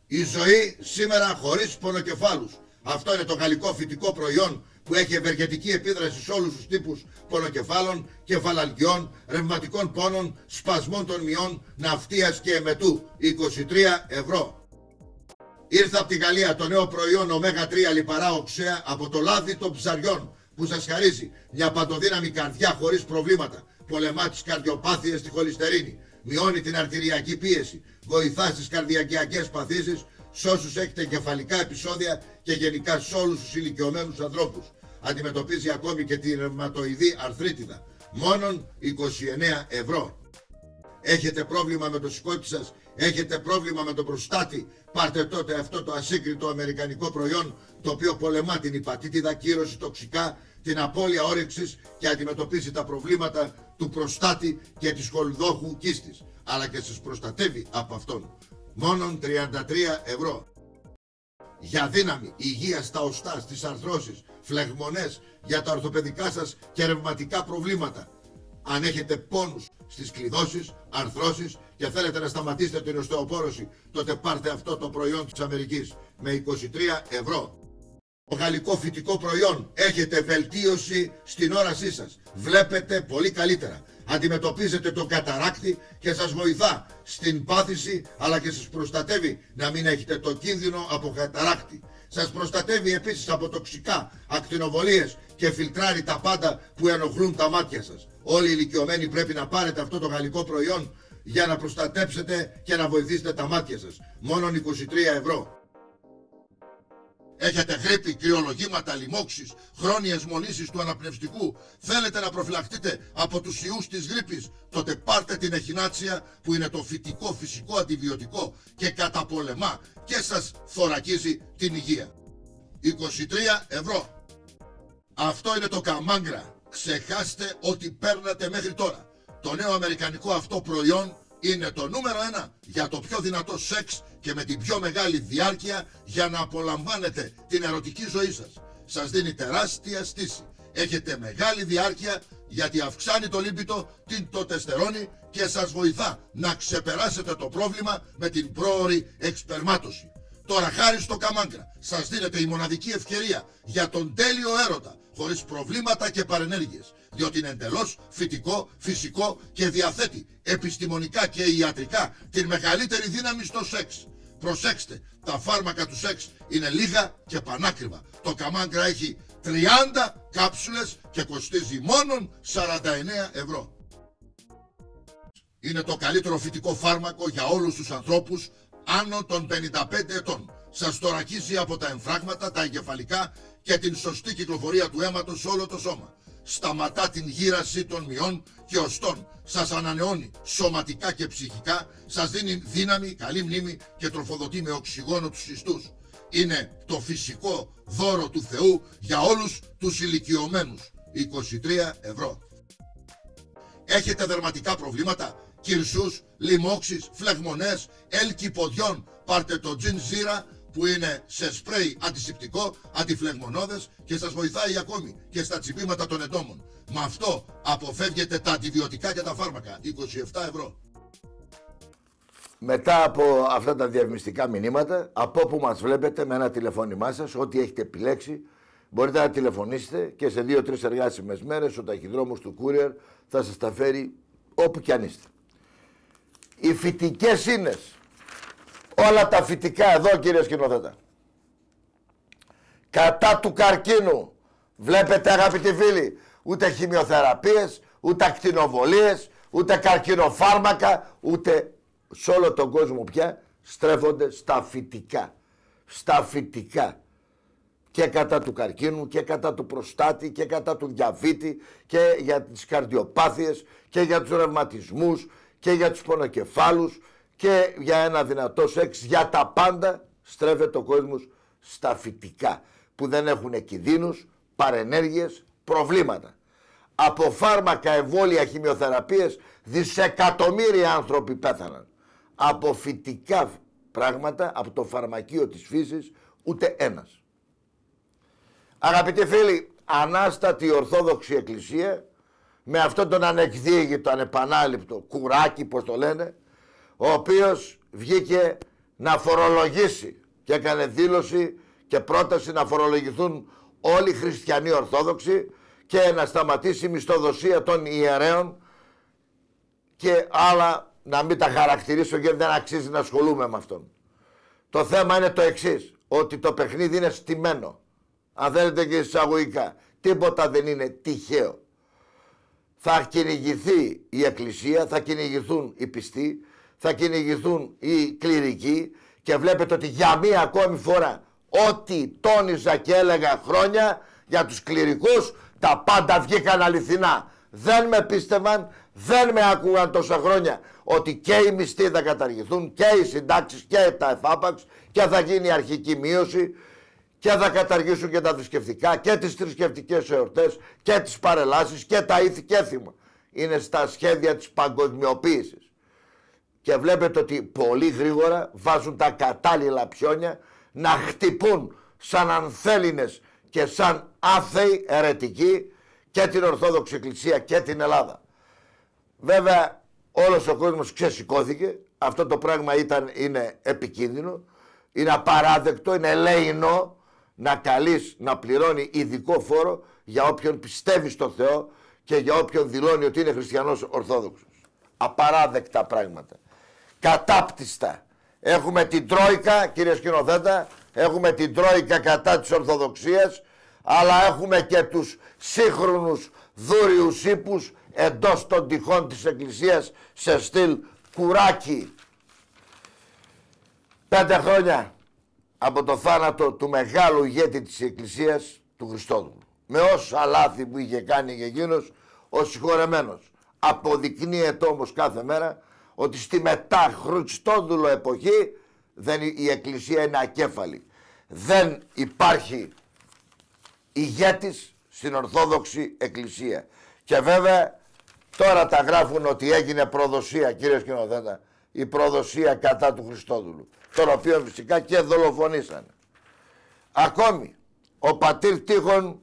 Η ζωή σήμερα χωρίς πονοκεφάλους. Αυτό είναι το γαλλικό φυτικό προϊόν που έχει ευεργετική επίδραση σε όλους τους τύπους πονοκεφάλων, κεφαλαλγιών, ρευματικών πόνων, σπασμών των μειών, ναυτίας και εμετού. 23 ευρώ. Ήρθε από τη Γαλλία το νέο προϊόν ω3 λιπαρά οξέα από το λάδι των ψαριών που σας χαρίζει μια παντοδύναμη καρδιά χωρίς προβλήματα. Πολεμά τις καρδιοπάθειες στη χολυστερίνη. Μειώνει την αρτηριακή πίεση. Βοηθά στις καρδιακιακές παθήσεις σε όσους έχετε κεφαλικά επεισόδια και γενικά σε όλους τους ηλικιωμένους ανθρώπους. Αντιμετωπίζει ακόμη και τη ρευματοειδή αρθρίτιδα. Μόνον 29 ευρώ. Έχετε πρόβλημα με το σηκώτη σας, έχετε πρόβλημα με τον προστάτη, πάρτε τότε αυτό το ασύγκριτο αμερικανικό προϊόν το οποίο πολεμά την υπατήτηδα, κύρωση τοξικά, την απώλεια όρεξης και αντιμετωπίζει τα προβλήματα του προστάτη και της χολδόχου κίστης, αλλά και σας προστατεύει από αυτόν. Μόνον 33 ευρώ. Για δύναμη, υγεία στα οστά, στις αρθρώσεις, φλεγμονές, για τα ορθοπαιδικά σας και ρευματικά προβλήματα. Αν έχετε πόνους στις κλειδώσεις, αρθρώσεις και θέλετε να σταματήσετε την οστεοπόρωση, τότε πάρτε αυτό το προϊόν της Αμερικής με 23 ευρώ. Το γαλλικό φυτικό προϊόν, έχετε βελτίωση στην όρασή σας. Βλέπετε πολύ καλύτερα. Αντιμετωπίζετε το καταράκτη και σας βοηθά στην πάθηση, αλλά και σας προστατεύει να μην έχετε το κίνδυνο από καταράκτη. Σας προστατεύει επίσης από τοξικά, ακτινοβολίες και φιλτράρει τα πάντα που ενοχλούν τα μάτια σας. Όλοι οι ηλικιωμένοι πρέπει να πάρετε αυτό το γαλλικό προϊόν για να προστατέψετε και να βοηθήσετε τα μάτια σας. Μόνον 23 ευρώ. Έχετε γρίπη, κρυολογήματα, λοιμώξεις, χρόνιες μολύσεις του αναπνευστικού. Θέλετε να προφυλαχτείτε από τους ιούς της γρίπης. Τότε πάρτε την εχινάτσια που είναι το φυτικό φυσικό αντιβιωτικό και καταπολεμά και σας θωρακίζει την υγεία. 23 ευρώ. Αυτό είναι το καμάγκρα. Ξεχάστε ό,τι παίρνατε μέχρι τώρα. Το νέο αμερικανικό αυτό προϊόν είναι το νούμερο 1 για το πιο δυνατό σεξ και με την πιο μεγάλη διάρκεια για να απολαμβάνετε την ερωτική ζωή σας. Σας δίνει τεράστια στήση. Έχετε μεγάλη διάρκεια γιατί αυξάνει το λίμπιτο, την τοτεστερόνη και σας βοηθά να ξεπεράσετε το πρόβλημα με την πρόωρη εξπερμάτωση. Τώρα χάρη στο καμάγκρα σας δίνεται η μοναδική ευκαιρία για τον τέλειο έρωτα χωρίς προβλήματα και παρενέργειες, διότι είναι εντελώς φυτικό, φυσικό και διαθέτει επιστημονικά και ιατρικά την μεγαλύτερη δύναμη στο σεξ. Προσέξτε, τα φάρμακα του σεξ είναι λίγα και πανάκριβα. Το καμάγκρα έχει 30 κάψουλες και κοστίζει μόνον 49 ευρώ. Είναι το καλύτερο φυτικό φάρμακο για όλους τους ανθρώπους άνω των 55 ετών. Σας τορακίζει από τα εμφράγματα, τα εγκεφαλικά και την σωστή κυκλοφορία του αίματος σε όλο το σώμα. Σταματά την γύραση των μειών και οστών. Σας ανανεώνει σωματικά και ψυχικά. Σας δίνει δύναμη, καλή μνήμη και τροφοδοτεί με οξυγόνο τους ιστούς. Είναι το φυσικό δώρο του Θεού για όλους τους ηλικιωμένους. 23 ευρώ. Έχετε δερματικά προβλήματα, κυρσούς, λοιμώξεις, φλεγμονές, έλκη ποδιών? Πάρτε το Gin Zira που είναι σε σπρέι αντισηπτικό, αντιφλεγμονώδες και σας βοηθάει ακόμη και στα τσιπήματα των εντόμων. Με αυτό αποφεύγετε τα αντιβιωτικά και τα φάρμακα. 27 ευρώ. Μετά από αυτά τα διαφημιστικά μηνύματα, από όπου μας βλέπετε με ένα τηλεφώνημά σας, ό,τι έχετε επιλέξει, μπορείτε να τηλεφωνήσετε και σε 2-3 εργάσιμες μέρες ο ταχυδρόμος του Courier θα σας τα φέρει όπου κι αν είστε. Οι φυτικές ίνες. Όλα τα φυτικά εδώ, κύριε σκηνοθέτα. Κατά του καρκίνου. Βλέπετε, αγαπητοί φίλοι, ούτε χημειοθεραπείες, ούτε ακτινοβολίες, ούτε καρκινοφάρμακα, ούτε σε όλο τον κόσμο πια στρέφονται στα φυτικά. Στα φυτικά. και κατά του καρκίνου και κατά του προστάτη και κατά του διαβήτη και για τις καρδιοπάθειες και για τους ρευματισμούς και για τους πονοκεφάλους και για ένα δυνατό σεξ, για τα πάντα στρέφεται ο κόσμος στα φυτικά που δεν έχουν κινδύνους, παρενέργειες, προβλήματα. Από φάρμακα, εμβόλια, χημειοθεραπείες δισεκατομμύρια άνθρωποι πέθαναν. Από φυτικά πράγματα, από το φαρμακείο της φύσης, ούτε ένας. Αγαπητοί φίλοι, ανάστατη Ορθόδοξη Εκκλησία με αυτόν τον ανεκδίγητο, ανεπανάληπτο κουράκι, πως το λένε, ο οποίος βγήκε να φορολογήσει και έκανε δήλωση και πρόταση να φορολογηθούν όλοι οι χριστιανοί Ορθόδοξοι και να σταματήσει η μισθοδοσία των ιερέων και άλλα, να μην τα χαρακτηρίσω γιατί δεν αξίζει να ασχολούμαι με αυτόν. Το θέμα είναι το εξής, ότι το παιχνίδι είναι στημένο. Αν θέλετε και εισαγωγικά, τίποτα δεν είναι τυχαίο. Θα κυνηγηθεί η Εκκλησία, θα κυνηγηθούν οι πιστοί, θα κυνηγηθούν οι κληρικοί και βλέπετε ότι για μία ακόμη φορά ό,τι τόνιζα και έλεγα χρόνια για τους κληρικούς, τα πάντα βγήκαν αληθινά. Δεν με πίστευαν, δεν με άκουγαν τόσα χρόνια ότι και οι μισθοί θα καταργηθούν και οι συντάξεις και τα εφάπαξ και θα γίνει αρχική μείωση και θα καταργήσουν και τα θρησκευτικά και τις θρησκευτικές εορτές και τις παρελάσεις και τα ήθη και έθιμα. Είναι στα σχέδια της παγκοσμιοποίησης. Και βλέπετε ότι πολύ γρήγορα βάζουν τα κατάλληλα πιόνια να χτυπούν σαν ανθέληνες και σαν άθεοι αιρετικοί και την Ορθόδοξη Εκκλησία και την Ελλάδα. Βέβαια όλος ο κόσμος ξεσηκώθηκε. Αυτό το πράγμα είναι επικίνδυνο, είναι απαράδεκτο, είναι ελεεινό να καλείς να πληρώνει ειδικό φόρο για όποιον πιστεύει στο Θεό και για όποιον δηλώνει ότι είναι χριστιανός Ορθόδοξος. Απαράδεκτα πράγματα. Κατάπτυστα. Έχουμε την Τρόικα, κύριε σκηνοθέτα, έχουμε την Τρόικα κατά της Ορθοδοξίας, αλλά έχουμε και τους σύγχρονους δούριους ύπους εντός των τυχών της Εκκλησίας σε στυλ κουράκι. 5 χρόνια από το θάνατο του μεγάλου ηγέτη της Εκκλησίας, του Χριστόδουλου. Με όσα λάθη που είχε κάνει και εκείνος ο συγχωρεμένος. Αποδεικνύεται όμως κάθε μέρα ότι στη μετά Χριστόδουλο εποχή η Εκκλησία είναι ακέφαλη. Δεν υπάρχει ηγέτης στην Ορθόδοξη Εκκλησία. Και βέβαια τώρα τα γράφουν ότι έγινε προδοσία, κύριε σκηνοθέτα, η προδοσία κατά του Χριστόδουλου, τον οποίο φυσικά και δολοφονήσανε. Ακόμη ο πατήρ Τίχον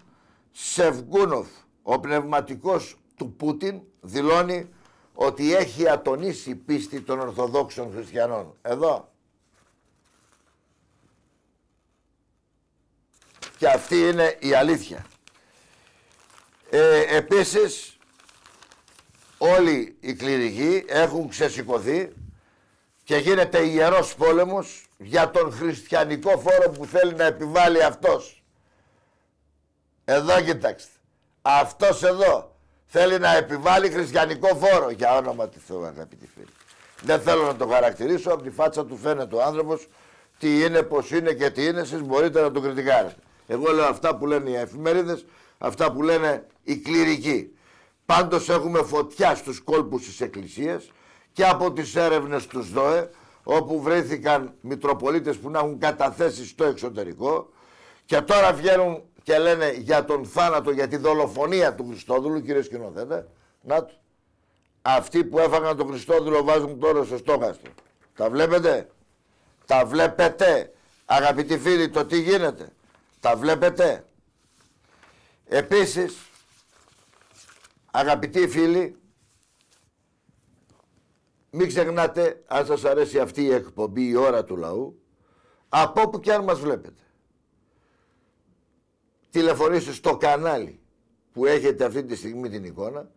Σεβγκούνοφ, ο πνευματικός του Πούτιν, δηλώνει ότι έχει ατονίσει η πίστη των Ορθοδόξων Χριστιανών. Εδώ. Και αυτή είναι η αλήθεια. Επίσης όλοι οι κληρικοί έχουν ξεσηκωθεί και γίνεται ιερός πόλεμος για τον χριστιανικό φόρο που θέλει να επιβάλλει αυτός. Εδώ κοιτάξτε. Αυτός εδώ θέλει να επιβάλλει χριστιανικό φόρο. Για όνομα του Θεού, αγαπητοί φίλοι. Δεν θέλω να το χαρακτηρίσω, από τη φάτσα του φαίνεται ο άνθρωπος τι είναι, πως είναι και τι είναι. Εσείς μπορείτε να το κριτικάρετε. Εγώ λέω αυτά που λένε οι εφημερίδες, αυτά που λένε οι κληρικοί. Πάντως έχουμε φωτιά στους κόλπους της Εκκλησίας και από τις έρευνες του ΔΟΕ, όπου βρέθηκαν μητροπολίτες που να έχουν καταθέσει στο εξωτερικό και τώρα βγαίνουν και λένε για τον θάνατο, για τη δολοφονία του Χριστόδουλου, κύριε σκηνοθέτα. Να του. Αυτοί που έφαγαν τον Χριστόδουλο βάζουν τώρα στο στόχαστρο. Τα βλέπετε. Τα βλέπετε. Αγαπητοί φίλοι, το τι γίνεται. Τα βλέπετε. Επίσης, αγαπητοί φίλοι, μην ξεχνάτε, αν σας αρέσει αυτή η εκπομπή, η ώρα του λαού, από όπου και αν μας βλέπετε, τηλεφωνήστε στο κανάλι που έχετε αυτή τη στιγμή την εικόνα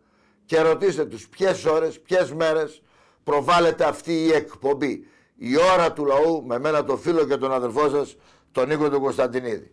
και ρωτήστε τους ποιες ώρες, ποιες μέρες προβάλλεται αυτή η εκπομπή. Η ώρα του λαού με μένα τον φίλο και τον αδερφό σας, τον Νίκο τον Κωνσταντινίδη.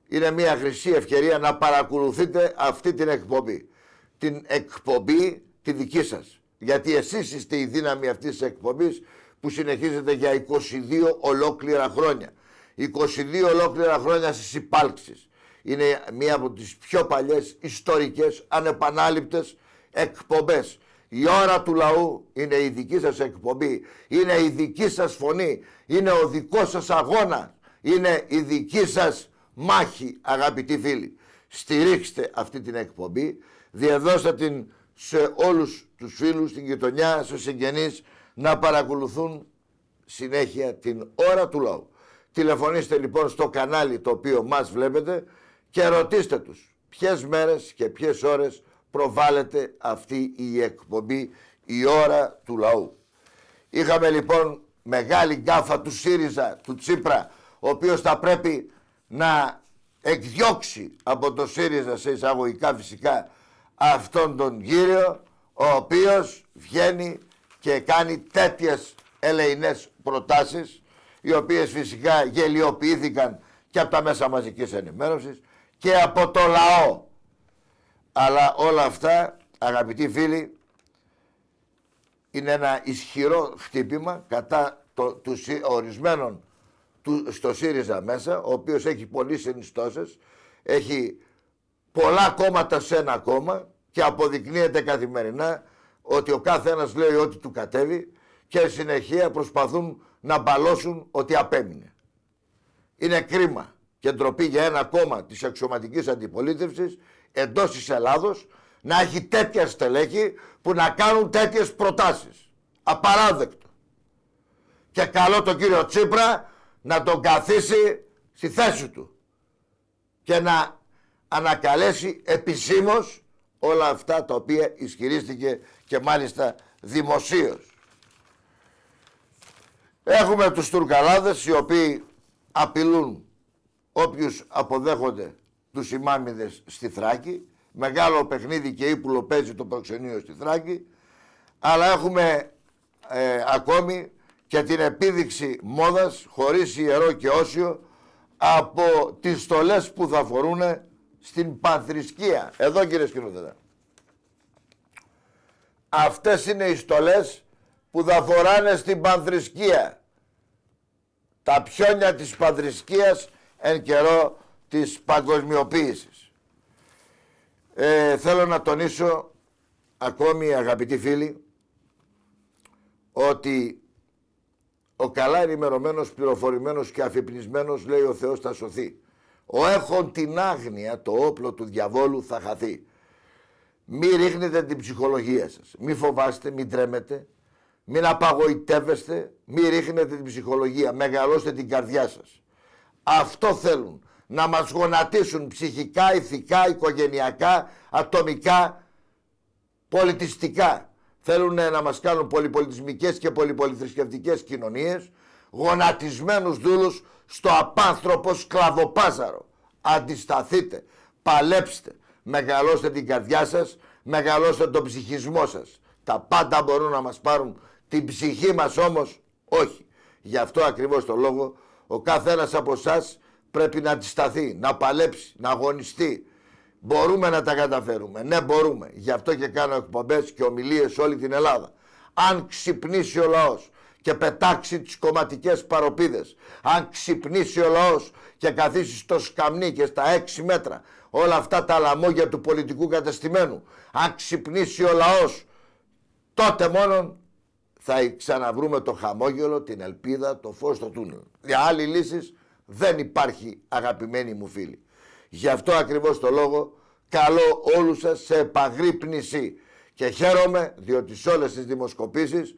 Είναι μια χρυσή ευκαιρία να παρακολουθείτε αυτή την εκπομπή. Την εκπομπή τη δική σας. Γιατί εσείς είστε η δύναμη αυτής της εκπομπής που συνεχίζεται για 22 ολόκληρα χρόνια. 22 ολόκληρα χρόνια στις υπάλξεις. Είναι μία από τις πιο παλιές ιστορικές, ανεπανάληπτες εκπομπές. Η ώρα του λαού είναι η δική σας εκπομπή, είναι η δική σας φωνή, είναι ο δικός σας αγώνας, είναι η δική σας μάχη, αγαπητοί φίλοι. Στηρίξτε αυτή την εκπομπή, διαδώστε την σε όλους τους φίλους, στην γειτονιά, στους συγγενείς, να παρακολουθούν συνέχεια την ώρα του λαού. Τηλεφωνήστε λοιπόν στο κανάλι το οποίο μας βλέπετε και ρωτήστε τους ποιες μέρες και ποιες ώρες προβάλλεται αυτή η εκπομπή, η ώρα του λαού. Είχαμε λοιπόν μεγάλη γκάφα του ΣΥΡΙΖΑ, του Τσίπρα, ο οποίος θα πρέπει να εκδιώξει από το ΣΥΡΙΖΑ, σε εισαγωγικά φυσικά, αυτόν τον κύριο, ο οποίος βγαίνει και κάνει τέτοιες ελεηνές προτάσεις, οι οποίες φυσικά γελιοποιήθηκαν και από τα μέσα μαζικής ενημέρωσης και από το λαό. Αλλά όλα αυτά, αγαπητοί φίλοι, είναι ένα ισχυρό χτύπημα κατά του ορισμένων στο ΣΥΡΙΖΑ μέσα, ο οποίος έχει πολλές συνιστώσεις, έχει πολλά κόμματα σε ένα κόμμα και αποδεικνύεται καθημερινά ότι ο κάθε ένας λέει ό,τι του κατέβει και συνεχεία προσπαθούν να μπαλώσουν ότι απέμεινε. Είναι κρίμα και ντροπή για ένα κόμμα της αξιωματικής αντιπολίτευσης εντός της Ελλάδος να έχει τέτοια στελέχη που να κάνουν τέτοιες προτάσεις. Απαράδεκτο. Και καλό τον κύριο Τσίπρα να τον καθίσει στη θέση του και να ανακαλέσει επισήμως όλα αυτά τα οποία ισχυρίστηκε και μάλιστα δημοσίως. Έχουμε τους Τουρκαλάδες οι οποίοι απειλούν όποιους αποδέχονται τους ημάμιδες στη Θράκη. Μεγάλο παιχνίδι και ύπουλο παίζει το προξενείο στη Θράκη. Αλλά έχουμε ακόμη και την επίδειξη μόδας χωρίς ιερό και όσιο από τις στολές που θα φορούν στην πανθρησκεία. Εδώ κύριε σκηνοθέτα. Αυτές είναι οι στολές που θα φοράνε στην πανθρησκεία. Τα πιόνια της πανθρησκείας εν καιρό της παγκοσμιοποίησης. Θέλω να τονίσω ακόμη, αγαπητοί φίλοι, ότι ο καλά ενημερωμένος, πληροφορημένος και αφυπνισμένος, λέει ο Θεός, θα σωθεί. Ο έχων την άγνοια, το όπλο του διαβόλου, θα χαθεί. Μη ρίχνετε την ψυχολογία σας. Μη φοβάστε, μην τρέμετε. Μην απαγοητεύεστε. Μη ρίχνετε την ψυχολογία. Μεγαλώστε την καρδιά σας. Αυτό θέλουν. Να μας γονατίσουν ψυχικά, ηθικά, οικογενειακά, ατομικά, πολιτιστικά. Θέλουν να μας κάνουν πολυπολιτισμικές και πολυπολιθρησκευτικές κοινωνίες, γονατισμένους δούλους στο απάνθρωπο σκλαβοπάζαρο. Αντισταθείτε, παλέψτε, μεγαλώστε την καρδιά σας, μεγαλώστε τον ψυχισμό σας. Τα πάντα μπορούν να μας πάρουν, την ψυχή μας όμως όχι. Γι' αυτό ακριβώς το λόγο ο κάθε ένας από εσάς πρέπει να αντισταθεί, να παλέψει, να αγωνιστεί. Μπορούμε να τα καταφέρουμε. Ναι, μπορούμε. Γι' αυτό και κάνω εκπομπές και ομιλίες σε όλη την Ελλάδα. Αν ξυπνήσει ο λαός και πετάξει τις κομματικές παροπίδες, αν ξυπνήσει ο λαός και καθίσει στο σκαμνί και στα 6 μέτρα όλα αυτά τα λαμόγια του πολιτικού κατεστημένου, αν ξυπνήσει ο λαός, τότε μόνον θα ξαναβρούμε το χαμόγελο, την ελπίδα, το φως στο τούνελ. Για άλλη λύσεις δεν υπάρχει, αγαπημένοι μου φίλοι. Γι' αυτό ακριβώς το λόγο καλώ όλους σας σε επαγρύπνηση και χαίρομαι διότι σε όλες τις δημοσκοπήσεις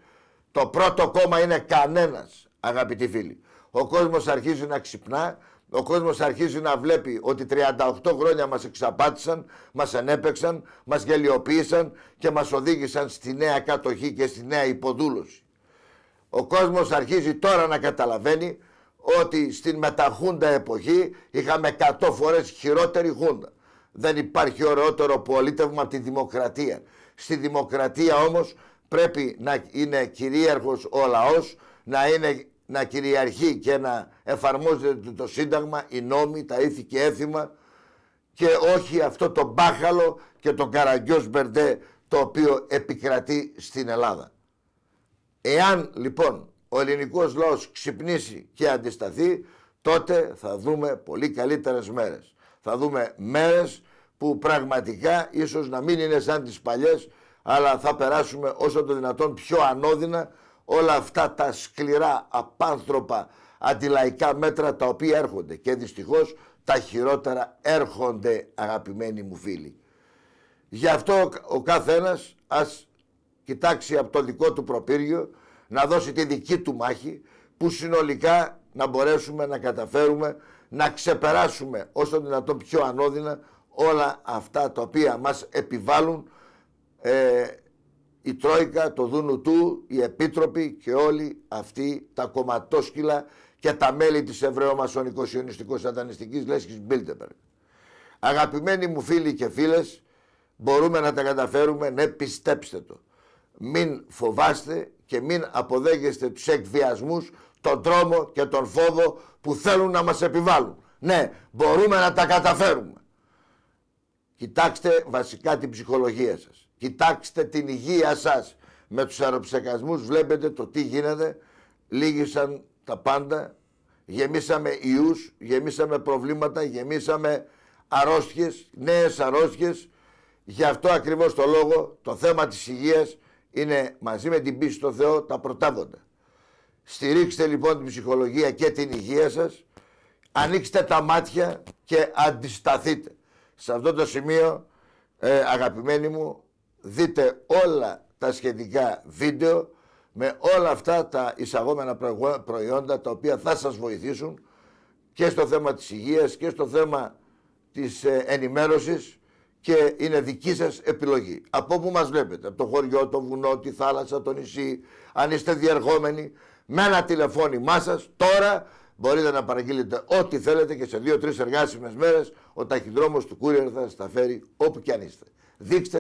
το πρώτο κόμμα είναι κανένας, αγαπητοί φίλοι. Ο κόσμος αρχίζει να ξυπνά, ο κόσμος αρχίζει να βλέπει ότι 38 χρόνια μας εξαπάτησαν, μας ενέπαιξαν, μας γελιοποίησαν και μας οδήγησαν στη νέα κατοχή και στη νέα υποδούλωση. Ο κόσμος αρχίζει τώρα να καταλαβαίνει ότι στην μεταχούντα εποχή είχαμε 100 φορές χειρότερη χούντα. Δεν υπάρχει ωραιότερο πολίτευμα από τη δημοκρατία. Στη δημοκρατία όμως πρέπει να είναι κυρίαρχος ο λαός, να κυριαρχεί και να εφαρμόζεται το Σύνταγμα, οι νόμοι, τα ήθη και έθιμα και όχι αυτό το μπάχαλο και το καραγκιός μπερντέ το οποίο επικρατεί στην Ελλάδα. Εάν λοιπόν ο ελληνικός λαός ξυπνήσει και αντισταθεί, τότε θα δούμε πολύ καλύτερες μέρες. Θα δούμε μέρες που πραγματικά ίσως να μην είναι σαν τις παλιές, αλλά θα περάσουμε όσο το δυνατόν πιο ανώδυνα όλα αυτά τα σκληρά, απάνθρωπα, αντιλαϊκά μέτρα τα οποία έρχονται. Και δυστυχώς τα χειρότερα έρχονται, αγαπημένοι μου φίλοι. Γι' αυτό ο καθένας ας κοιτάξει από το δικό του προπύργιο, να δώσει τη δική του μάχη, που συνολικά να μπορέσουμε να καταφέρουμε να ξεπεράσουμε όσο δυνατόν πιο ανώδυνα όλα αυτά τα οποία μας επιβάλλουν η Τρόικα, το Δουνουτού, οι Επίτροποι και όλοι αυτοί τα κομματόσκυλα και τα μέλη της Εβραίο-Μασονικο-Σιωνιστικο-Σατανιστικής Λέσχης Μπίλτεμπεργκ. Αγαπημένοι μου φίλοι και φίλες, μπορούμε να τα καταφέρουμε, ναι, πιστέψτε το. Μην φοβάστε και μην αποδέχεστε τους εκβιασμούς, τον τρόμο και τον φόβο που θέλουν να μας επιβάλλουν. Ναι, μπορούμε να τα καταφέρουμε. Κοιτάξτε βασικά την ψυχολογία σας. Κοιτάξτε την υγεία σας. Με τους αεροψεκασμούς βλέπετε το τι γίνεται. Λύγησαν τα πάντα. Γεμίσαμε ιούς, γεμίσαμε προβλήματα, γεμίσαμε αρρώστιες, νέες αρρώστιες. Γι' αυτό ακριβώς το λόγο το θέμα της υγείας είναι μαζί με την πίστη στο Θεό τα πρωτεύοντα. Στηρίξτε λοιπόν την ψυχολογία και την υγεία σας. Ανοίξτε τα μάτια και αντισταθείτε. Σε αυτό το σημείο, αγαπημένοι μου, δείτε όλα τα σχετικά βίντεο με όλα αυτά τα εισαγόμενα προϊόντα τα οποία θα σας βοηθήσουν και στο θέμα της υγείας και στο θέμα της ενημέρωσης, και είναι δική σας επιλογή. Από όπου μας βλέπετε, από το χωριό, το βουνό, τη θάλασσα, το νησί, αν είστε διερχόμενοι, με ένα τηλεφώνημά σας τώρα μπορείτε να παραγγείλετε ό,τι θέλετε και σε 2-3 εργάσιμες μέρες ο ταχυδρόμος του Courier θα σας τα φέρει όπου κι αν είστε. Δείξτε.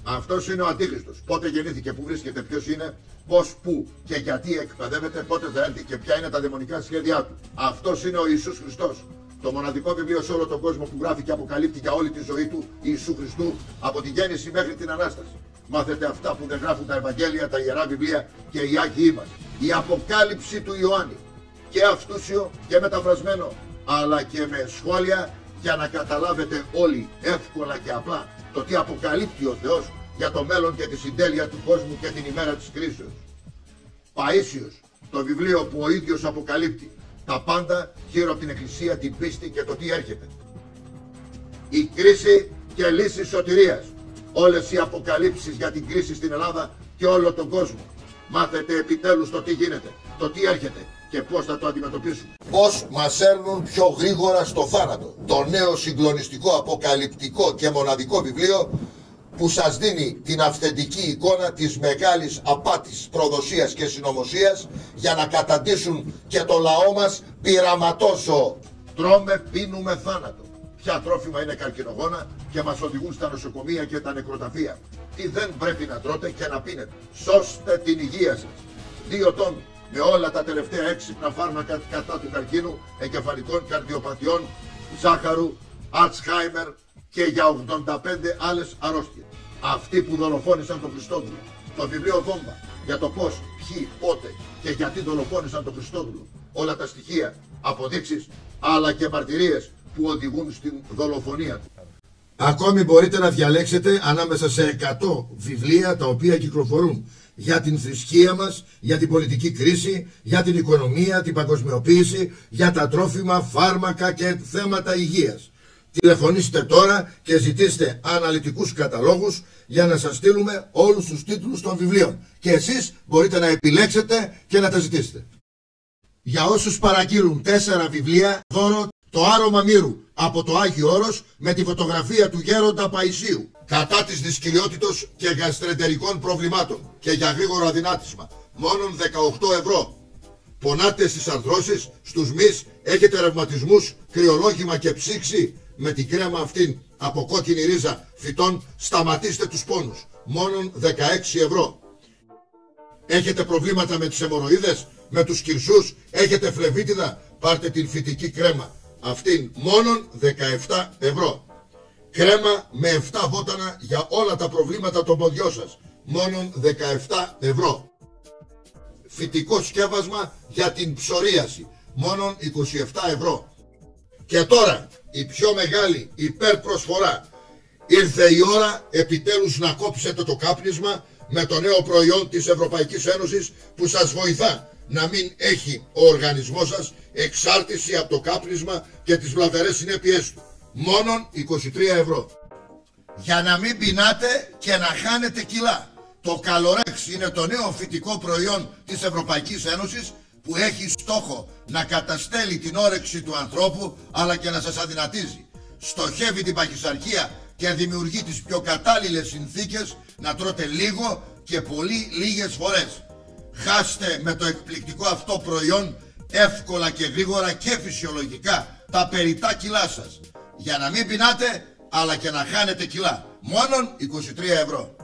Αυτός είναι ο Αντίχριστος. Πότε γεννήθηκε, πού βρίσκεται, ποιος είναι, πώς, πού και γιατί εκπαιδεύεται, πότε θα έρθει και ποια είναι τα δαιμονικά σχέδιά του. Αυτός είναι ο Ιησούς Χριστός. Το μοναδικό βιβλίο σε όλο τον κόσμο που γράφει και αποκαλύπτει για όλη τη ζωή του Ιησού Χριστού από τη γέννηση μέχρι την Ανάσταση. Μάθετε αυτά που δεν γράφουν τα Ευαγγέλια, τα Ιερά Βιβλία και οι Άγιοι μας. Η Αποκάλυψη του Ιωάννη. Και αυτούσιο και μεταφρασμένο, αλλά και με σχόλια για να καταλάβετε όλοι εύκολα και απλά το τι αποκαλύπτει ο Θεός για το μέλλον και τη συντέλεια του κόσμου και την ημέρα της κρίσεως. Παΐσιος, το βιβλίο που ο ίδιος αποκαλύπτει τα πάντα γύρω από την Εκκλησία, την πίστη και το τι έρχεται. Η κρίση και λύση σωτηρίας. Όλες οι αποκαλύψεις για την κρίση στην Ελλάδα και όλο τον κόσμο. Μάθετε επιτέλους το τι γίνεται, το τι έρχεται και πώς θα το αντιμετωπίσουμε. Πώς μας έρνουν πιο γρήγορα στο θάνατο. Το νέο συγκλονιστικό, αποκαλυπτικό και μοναδικό βιβλίο που σας δίνει την αυθεντική εικόνα της μεγάλης απάτης, προδοσίας και συνωμοσίας για να καταντήσουν και το λαό μας πειραματόζωο. Τρώμε, πίνουμε θάνατο. Ποια τρόφιμα είναι καρκινογόνα και μας οδηγούν στα νοσοκομεία και τα νεκροταφεία. Τι δεν πρέπει να τρώτε και να πίνετε. Σώστε την υγεία σας. 2 τόμοι με όλα τα τελευταία έξυπνα φάρμακα κατά του καρκίνου, εγκεφαλικών καρδιοπαθειών, ζάχαρου, Αλτσχάιμερ και για 85 άλλες αρρώστιες. Αυτοί που δολοφόνησαν τον Χριστόδουλο. Το βιβλίο Βόμβα για το πώς, ποιοι, πότε και γιατί δολοφόνησαν τον Χριστόδουλο. Όλα τα στοιχεία, αποδείξεις αλλά και μαρτυρίες που οδηγούν στην δολοφονία του. Ακόμη μπορείτε να διαλέξετε ανάμεσα σε 100 βιβλία τα οποία κυκλοφορούν για την θρησκεία μας, για την πολιτική κρίση, για την οικονομία, την παγκοσμιοποίηση, για τα τρόφιμα, φάρμακα και θέματα υγείας. Τηλεφωνήστε τώρα και ζητήστε αναλυτικούς καταλόγους για να σας στείλουμε όλους τους τίτλους των βιβλίων. Και εσείς μπορείτε να επιλέξετε και να τα ζητήσετε. Για όσους παραγγείλουν 4 βιβλία, δώρο το άρωμα μύρου από το Άγιο Όρος με τη φωτογραφία του γέροντα Παϊσίου. Κατά της δυσκολιότητος και γαστρεντερικών προβλημάτων και για γρήγορο αδυνάτισμα. Μόνον 18 ευρώ. Πονάτε στις αρθρώσεις, στους μυς, έχετε ρευματισμούς, κρυολόγημα και ψήξη. Με την κρέμα αυτήν από κόκκινη ρίζα φυτών σταματήστε τους πόνους. Μόνον 16 ευρώ. Έχετε προβλήματα με τις αιμορροίδες, με τους κυρσούς, έχετε φλεβίτιδα, πάρτε την φυτική κρέμα. Αυτήν μόνον 17 ευρώ. Κρέμα με 7 βότανα για όλα τα προβλήματα των ποδιών σας. Μόνον 17 ευρώ. φυτικό σκεύασμα για την ψωρίαση. Μόνον 27 ευρώ. Και τώρα η πιο μεγάλη υπερπροσφορά. Ήρθε η ώρα επιτέλους να κόψετε το κάπνισμα με το νέο προϊόν της Ευρωπαϊκής Ένωσης που σας βοηθά να μην έχει ο οργανισμός σας εξάρτηση από το κάπνισμα και τις βλαβερές συνέπειές του. Μόνον 23 ευρώ. Για να μην πεινάτε και να χάνετε κιλά. Το Καλορέξ είναι το νέο φυτικό προϊόν της Ευρωπαϊκής Ένωσης που έχει στόχο να καταστέλει την όρεξη του ανθρώπου αλλά και να σας αδυνατίζει. Στοχεύει την παχυσαρκία και δημιουργεί τις πιο κατάλληλες συνθήκες να τρώτε λίγο και πολύ λίγες φορές. Χάστε με το εκπληκτικό αυτό προϊόν εύκολα και γρήγορα και φυσιολογικά τα περιττά κιλά σας. Για να μην πεινάτε αλλά και να χάνετε κιλά. Μόνον 23 ευρώ.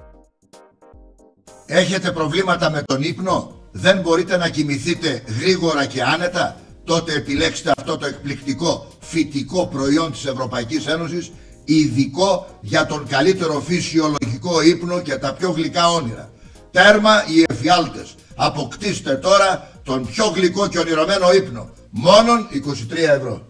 Έχετε προβλήματα με τον ύπνο? Δεν μπορείτε να κοιμηθείτε γρήγορα και άνετα? Τότε επιλέξτε αυτό το εκπληκτικό φυτικό προϊόν της Ευρωπαϊκής Ένωσης, ειδικό για τον καλύτερο φυσιολογικό ύπνο και τα πιο γλυκά όνειρα. Τέρμα οι εφιάλτες. Αποκτήστε τώρα τον πιο γλυκό και ονειρωμένο ύπνο. Μόνον 23 ευρώ.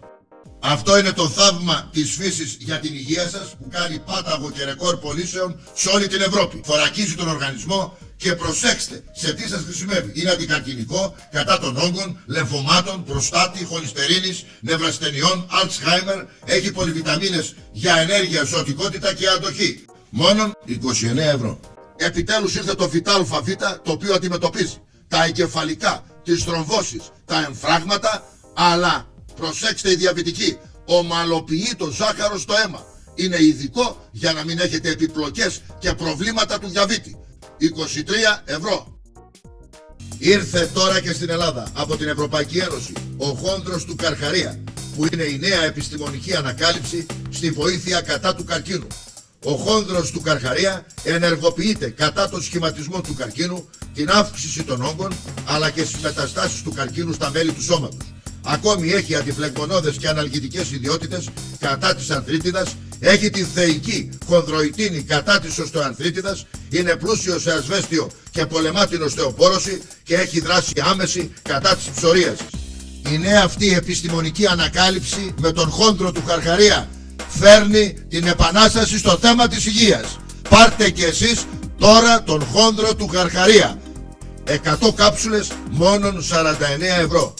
Αυτό είναι το θαύμα της φύσης για την υγεία σας που κάνει πάταγο και ρεκόρ πωλήσεων σε όλη την Ευρώπη. Θωρακίζει τον οργανισμό και προσέξτε σε τι σας χρησιμεύει. Είναι αντικαρκινικό, κατά των όγκων, λεμφωμάτων, προστάτη, χολυστερίνης, νευρασθενειών, Alzheimer. Έχει πολυβιταμίνες για ενέργεια, ζωτικότητα και αντοχή. Μόνον 29 ευρώ. Επιτέλους ήρθε το Vital Β, το οποίο αντιμετωπίζει τα εγκεφαλικά, τις θρομβώσεις, τα εμφράγματα, αλλά προσέξτε οι διαβητικοί, ομαλοποιεί το ζάχαρο στο αίμα. Είναι ειδικό για να μην έχετε επιπλοκές και προβλήματα του διαβήτη. 23 ευρώ. Ήρθε τώρα και στην Ελλάδα από την Ευρωπαϊκή Ένωση ο χόνδρος του Καρχαρία, που είναι η νέα επιστημονική ανακάλυψη στη βοήθεια κατά του καρκίνου. Ο χόνδρος του Καρχαρία ενεργοποιείται κατά το σχηματισμό του καρκίνου, την αύξηση των όγκων, αλλά και στις μεταστάσεις του καρκίνου στα μέλη του σώματος. Ακόμη έχει αντιφλεγμονώδες και αναλγητικές ιδιότητες κατά της ανθρίτιδας, έχει τη θεϊκή χονδροϊτίνη κατά της οστεοανθρίτιδας, είναι πλούσιο σε ασβέστιο και πολεμά την οστεοπόρωση και έχει δράση άμεση κατά της ψωρίασης. Η νέα αυτή επιστημονική ανακάλυψη με τον χόνδρο του Καρχαρία φέρνει την επανάσταση στο θέμα της υγείας. Πάρτε και εσείς τώρα τον χόνδρο του Καρχαρία. 100 κάψουλες μόνον 49 ευρώ.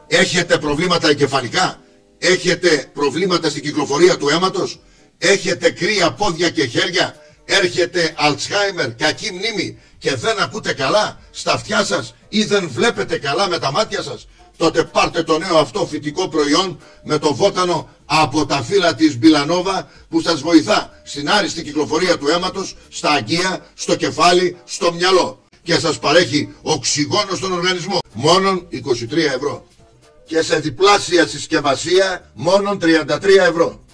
Έχετε προβλήματα εγκεφαλικά? Έχετε προβλήματα στην κυκλοφορία του αίματος? Έχετε κρύα πόδια και χέρια? Έρχεται Alzheimer, κακή μνήμη και δεν ακούτε καλά στα αυτιά σας ή δεν βλέπετε καλά με τα μάτια σας? Τότε πάρτε το νέο αυτό φυτικό προϊόν με το βότανο από τα φύλλα της Μπιλανόβα που σας βοηθά στην άριστη κυκλοφορία του αίματος, στα αγκία, στο κεφάλι, στο μυαλό και σας παρέχει οξυγόνο στον οργανισμό. Μόνον 23 ευρώ. Και σε διπλάσια συσκευασία μόνον 33 ευρώ.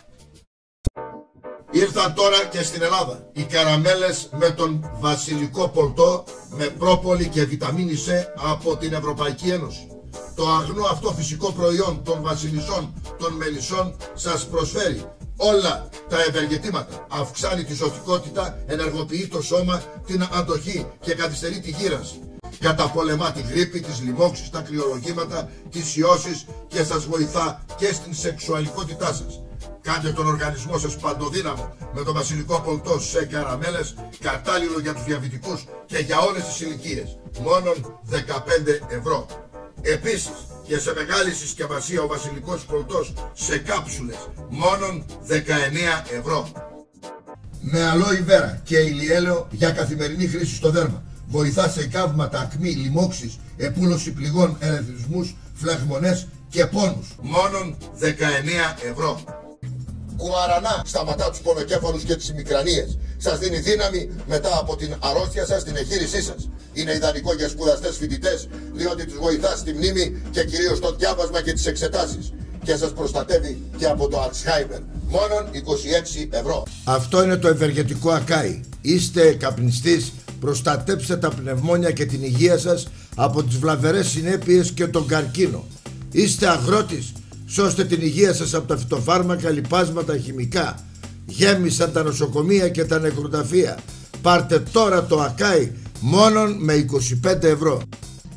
Ήρθαν τώρα και στην Ελλάδα οι καραμέλες με τον βασιλικό πολτό με πρόπολη και βιταμίνη C από την Ευρωπαϊκή Ένωση. Το αγνό αυτό φυσικό προϊόν των βασιλισσών των μελισσών σας προσφέρει όλα τα ευεργετήματα. Αυξάνει τη ζωτικότητα, ενεργοποιεί το σώμα, την αντοχή και καθυστερεί τη γύρανση. Καταπολεμά τη γρίπη, τις λοιμώξεις, τα κρυολογήματα, τις ιώσεις και σας βοηθά και στην σεξουαλικότητά σας. Κάντε τον οργανισμό σας παντοδύναμο με το βασιλικό πολτό σε καραμέλες, κατάλληλο για τους διαβητικούς και για όλες τις ηλικίες. Μόνον 15 ευρώ. Επίσης και σε μεγάλη συσκευασία ο βασιλικός πολτός σε κάψουλες. Μόνον 19 ευρώ. Με αλόι βέρα και ηλιέλαιο για καθημερινή χρήση στο δέρμα. Βοηθά σε καύματα, ακμή, λοιμώξεις, επούλωση πληγών, ερεθισμούς, φλεγμονές και πόνους. Μόνον 19 ευρώ. Κουαρανά σταματά τους πονοκέφαλους και τις ημικρανίες. Σας δίνει δύναμη μετά από την αρρώστια σας, την εγχείρησή σας. Είναι ιδανικό για σπουδαστές φοιτητές, διότι τους βοηθά στη μνήμη και κυρίως στο διάβασμα και τις εξετάσεις. Και σας προστατεύει και από το Alzheimer. Μόνον 26 ευρώ. Αυτό είναι το ευεργετικό ακάι. Είστε καπνιστής, προστατέψτε τα πνευμόνια και την υγεία σας από τις βλαβερές συνέπειες και τον καρκίνο. Είστε αγρότης, σώστε την υγεία σας από τα φυτοφάρμακα, λιπάσματα, χημικά. Γέμισαν τα νοσοκομεία και τα νεκροταφεία. Πάρτε τώρα το ακάι μόνον με 25 ευρώ.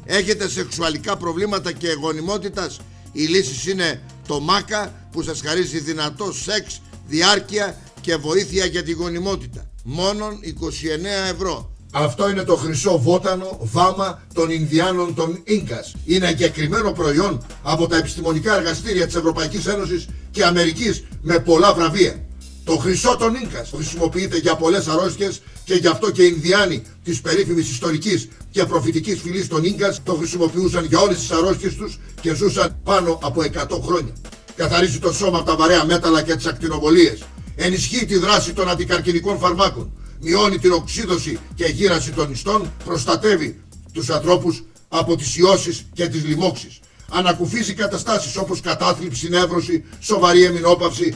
Έχετε σεξουαλικά προβλήματα και γονιμότητας? Η λύση είναι το ΜΑΚΑ, που σας χαρίζει δυνατό σεξ, διάρκεια και βοήθεια για τη γονιμότητα. Μόνον 29 ευρώ. Αυτό είναι το χρυσό βότανο βάμα των Ινδιάνων των Ίνκας. Είναι εγκεκριμένο προϊόν από τα επιστημονικά εργαστήρια της Ευρωπαϊκής Ένωσης και Αμερικής με πολλά βραβεία. Το χρυσό των Ίνκας χρησιμοποιείται για πολλές αρρώστιες και γι' αυτό και οι Ινδιάνοι της περίφημης ιστορικής και προφητικής φυλής των Ίνκας το χρησιμοποιούσαν για όλες τις αρρώστιες τους και ζούσαν πάνω από 100 χρόνια. Καθαρίζει το σώμα από τα βαρέα μέταλλα και τις ακτινοβολίες. Ενισχύει τη δράση των αντικαρκινικών φαρμάκων. Μειώνει την οξύδωση και γύραση των ιστών. Προστατεύει τους ανθρώπους από τις ιώσεις και τις λοιμώξεις. Ανακουφίζει καταστάσεις όπως κατάθλιψη, νεύρωση, σοβαρή αιμινόπαυση.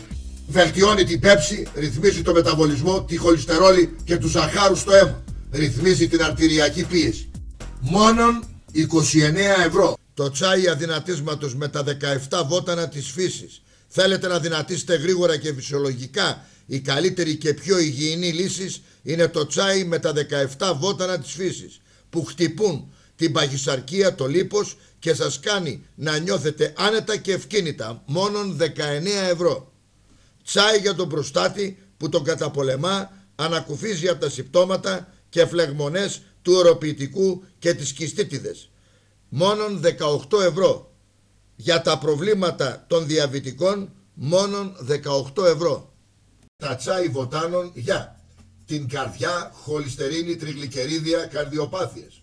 Βελτιώνει την πέψη, ρυθμίζει το μεταβολισμό, τη χολυστερόλη και του ζαχάρου στο αίμα. Ρυθμίζει την αρτηριακή πίεση. Μόνον 29 ευρώ. Το τσάι αδυνατίσματος με τα 17 βότανα της φύσης. Θέλετε να δυνατήσετε γρήγορα και φυσιολογικά? Η καλύτερη και πιο υγιεινή λύση είναι το τσάι με τα 17 βότανα της φύσης, που χτυπούν την παχυσαρκία, το λίπος και σας κάνει να νιώθετε άνετα και ευκίνητα. Μόνον 19 ευρώ. Τσάι για τον προστάτη που τον καταπολεμά, ανακουφίζει από τα συμπτώματα και φλεγμονές του οροποιητικού και τις κιστίτιδες. Μόνον 18 ευρώ. Για τα προβλήματα των διαβητικών, μόνον 18 ευρώ. Τα τσάι βοτάνων για την καρδιά, χολυστερίνη, τριγλικερίδια, καρδιοπάθειες.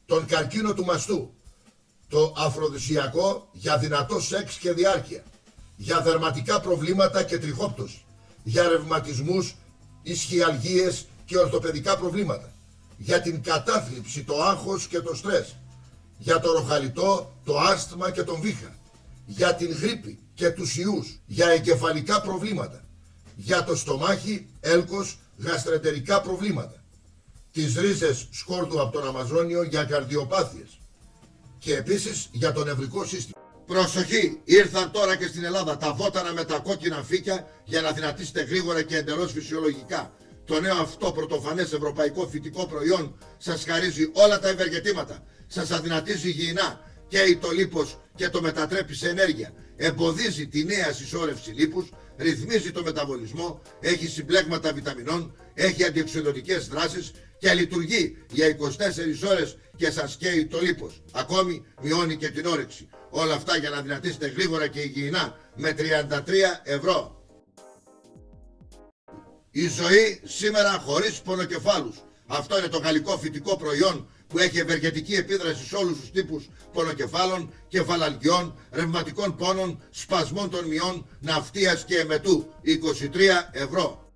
Τον καρκίνο του μαστού. Το αφροδισιακό για δυνατό σεξ και διάρκεια. Για δερματικά προβλήματα και τριχόπτωση. Για ρευματισμούς, ισχυαλγίες και ορθοπαιδικά προβλήματα. Για την κατάθλιψη, το άγχος και το στρες. Για το ροχαλιτό, το άσθμα και τον βήχα. Για την γρίπη και τους ιούς. Για εγκεφαλικά προβλήματα. Για το στομάχι, έλκος, γαστρεντερικά προβλήματα. Τις ρίζες σκόρδου από τον Αμαζόνιο για καρδιοπάθειες. Και επίσης για το νευρικό σύστημα. Προσοχή! Ήρθαν τώρα και στην Ελλάδα τα βότανα με τα κόκκινα φύκια για να δυνατήσετε γρήγορα και εντελώς φυσιολογικά. Το νέο αυτό πρωτοφανές ευρωπαϊκό φυτικό προϊόν σας χαρίζει όλα τα ευεργετήματα. Σας αδυνατίζει υγιεινά, καίει το λίπος και το μετατρέπει σε ενέργεια. Εμποδίζει τη νέα συσσόρευση λίπους, ρυθμίζει το μεταβολισμό, έχει συμπλέγματα βιταμινών, έχει αντιοξειδωτικές δράσεις και λειτουργεί για 24 ώρες και σας καίει το λίπος. Ακόμη μειώνει και την όρεξη. Όλα αυτά για να δυνατήσετε γρήγορα και υγιεινά με 33 ευρώ. Η ζωή σήμερα χωρίς πονοκεφάλους. Αυτό είναι το γαλλικό φυτικό προϊόν που έχει ευεργετική επίδραση σε όλους τους τύπους πονοκεφάλων, κεφαλαλγιών, ρευματικών πόνων, σπασμών των μειών, ναυτίας και εμετού. 23 ευρώ.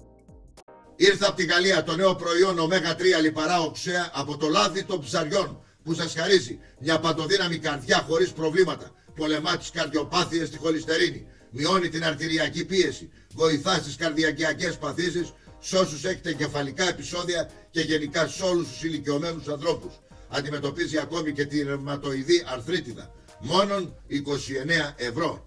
Ήρθε από τη Γαλλία το νέο προϊόν ω3 λιπαρά οξέα από το λάδι των ψαριών, που σας χαρίζει μια παντοδύναμη καρδιά χωρίς προβλήματα. Πολεμά τις καρδιοπάθειες, τη χολυστερίνη. Μειώνει την αρτηριακή πίεση. Βοηθά στις καρδιακιακές παθήσεις, σε όσους έχετε εγκεφαλικά επεισόδια και γενικά σε όλους τους ηλικιωμένους ανθρώπους. Αντιμετωπίζει ακόμη και τη ρευματοειδή αρθρίτιδα. Μόνον 29 ευρώ.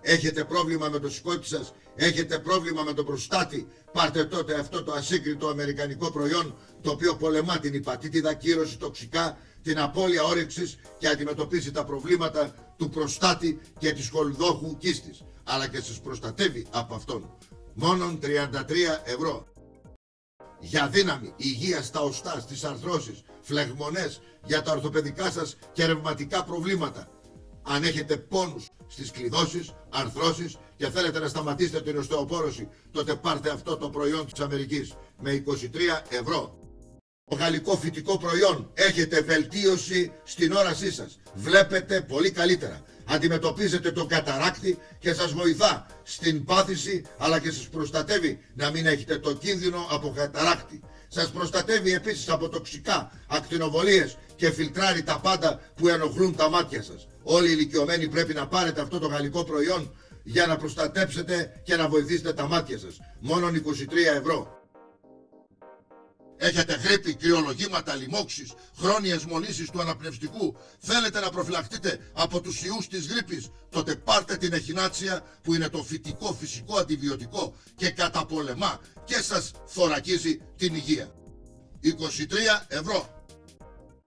Έχετε πρόβλημα με το σηκώτη σας, έχετε πρόβλημα με τον προστάτη, πάρτε τότε αυτό το ασύγκριτο αμερικανικό προϊόν, το οποίο πολεμά την υπατήτηδα, κύρωση, τοξικά, την απώλεια όρεξης και αντιμετωπίζει τα προβλήματα του προστάτη και της χολουδόχου κίστης, αλλά και σας προστατεύει από αυτόν. Μόνον 33 ευρώ. Για δύναμη, υγεία στα οστά, στις αρθρώσεις, φλεγμονές, για τα ορθοπαιδικά σας και ρευματικά προβλήματα. Αν έχετε πόνους στις κλειδώσεις, αρθρώσεις και θέλετε να σταματήσετε την οστεοπόρωση, τότε πάρτε αυτό το προϊόν της Αμερικής με 23 ευρώ. Το γαλλικό φυτικό προϊόν, έχετε βελτίωση στην όρασή σας. Βλέπετε πολύ καλύτερα. Αντιμετωπίζετε τον καταράκτη και σας βοηθά στην πάθηση, αλλά και σας προστατεύει να μην έχετε το κίνδυνο από καταράκτη. Σας προστατεύει επίσης από τοξικά, ακτινοβολίες και φιλτράρει τα πάντα που ενοχλούν τα μάτια σας. Όλοι οι ηλικιωμένοι πρέπει να πάρετε αυτό το γαλλικό προϊόν για να προστατέψετε και να βοηθήσετε τα μάτια σας. Μόνον 23 ευρώ. Έχετε γρίπη, κρυολογήματα, λοιμώξεις, χρόνιες μολύσεις του αναπνευστικού. Θέλετε να προφυλαχτείτε από τους ιούς της γρίπης. Τότε πάρτε την εχινάτσια που είναι το φυτικό φυσικό αντιβιωτικό και καταπολεμά και σας θωρακίζει την υγεία. 23 ευρώ.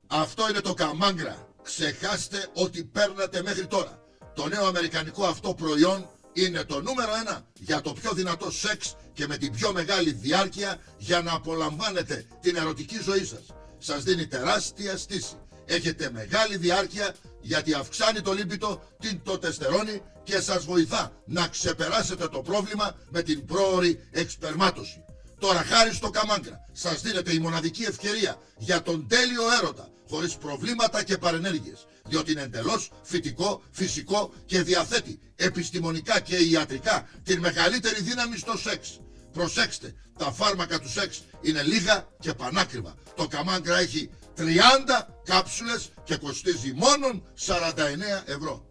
Αυτό είναι το καμάγκρα. Ξεχάστε ό,τι παίρνατε μέχρι τώρα. Το νέο αμερικανικό αυτό προϊόν είναι το νούμερο 1 για το πιο δυνατό σεξ και με την πιο μεγάλη διάρκεια για να απολαμβάνετε την ερωτική ζωή σας. Σας δίνει τεράστια στήση. Έχετε μεγάλη διάρκεια γιατί αυξάνει το λίμπιτο, την τοτεστερόνη και σας βοηθά να ξεπεράσετε το πρόβλημα με την πρόωρη εξπερμάτωση. Τώρα χάρη στο Καμάγκρα σας δίνεται η μοναδική ευκαιρία για τον τέλειο έρωτα χωρίς προβλήματα και παρενέργειες, διότι είναι εντελώς φυτικό, φυσικό και διαθέτει επιστημονικά και ιατρικά την μεγαλύτερη δύναμη στο σεξ. Προσέξτε, τα φάρμακα του σεξ είναι λίγα και πανάκριβα. Το Καμάγκρα έχει 30 κάψουλες και κοστίζει μόνον 49 ευρώ.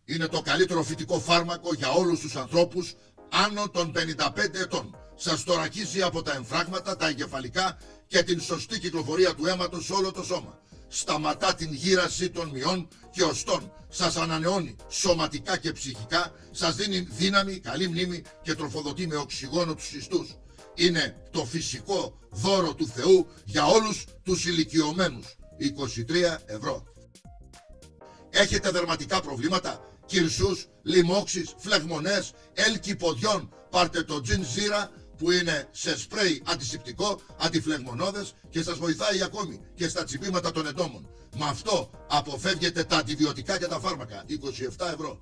Είναι το καλύτερο φυτικό φάρμακο για όλους τους ανθρώπους άνω των 55 ετών. Σας τορακίζει από τα εμφράγματα, τα εγκεφαλικά και την σωστή κυκλοφορία του αίματος σε όλο το σώμα. Σταματά την γύραση των μειών και οστών. Σας ανανεώνει σωματικά και ψυχικά. Σας δίνει δύναμη, καλή μνήμη και τροφοδοτεί με οξυγόνο τους ιστούς. Είναι το φυσικό δώρο του Θεού για όλους τους ηλικιωμένους. 23 ευρώ. Έχετε δερματικά προβλήματα, κυρσούς, λοιμώξεις, φλεγμονές, έλκη ποδιών? Πάρτε το Gin Zira που είναι σε σπρέι αντισηπτικό, αντιφλεγμονώδες και σας βοηθάει ακόμη και στα τσιμπήματα των εντόμων. Με αυτό αποφεύγετε τα αντιβιωτικά και τα φάρμακα. 27 ευρώ.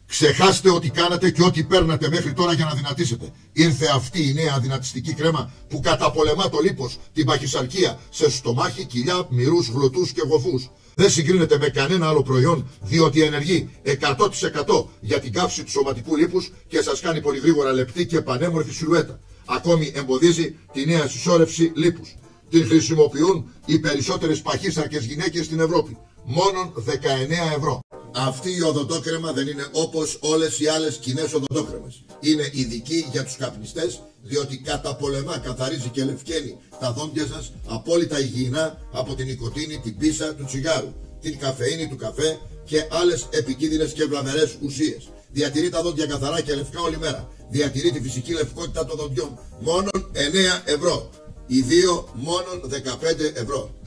Ξεχάστε ό,τι κάνατε και ό,τι παίρνατε μέχρι τώρα για να δυνατήσετε. Ήρθε αυτή η νέα δυνατιστική κρέμα που καταπολεμά το λίπος, την παχυσαρκία σε στομάχι, κοιλιά, μυρούς, γλωτούς και γοφούς. Δεν συγκρίνεται με κανένα άλλο προϊόν, διότι ενεργεί 100% για την καύση του σωματικού λίπους και σας κάνει πολύ γρήγορα λεπτή και πανέμορφη σιλουέτα. Ακόμη εμποδίζει τη νέα συσσόρευση λίπους. Την χρησιμοποιούν οι περισσότερες παχύσαρκες γυναίκες στην Ευρώπη. Μόνον 19 ευρώ. Αυτή η οδοντόκρεμα δεν είναι όπως όλες οι άλλες κοινές οδοντόκρεμες. Είναι ειδική για τους καπνιστές, διότι καταπολεμά, καθαρίζει και λευκαίνει τα δόντια σας απόλυτα υγιεινά από την νοικοτήνη, την πίσα του τσιγάρου, την καφεΐνη του καφέ και άλλες επικίνδυνες και βλαβερές ουσίες. Διατηρεί τα δόντια καθαρά και λευκά όλη μέρα. Διατηρεί τη φυσική λευκότητα των δοντιών. Μόνον 9 ευρώ. Οι δύο μόνον 15 ευρώ.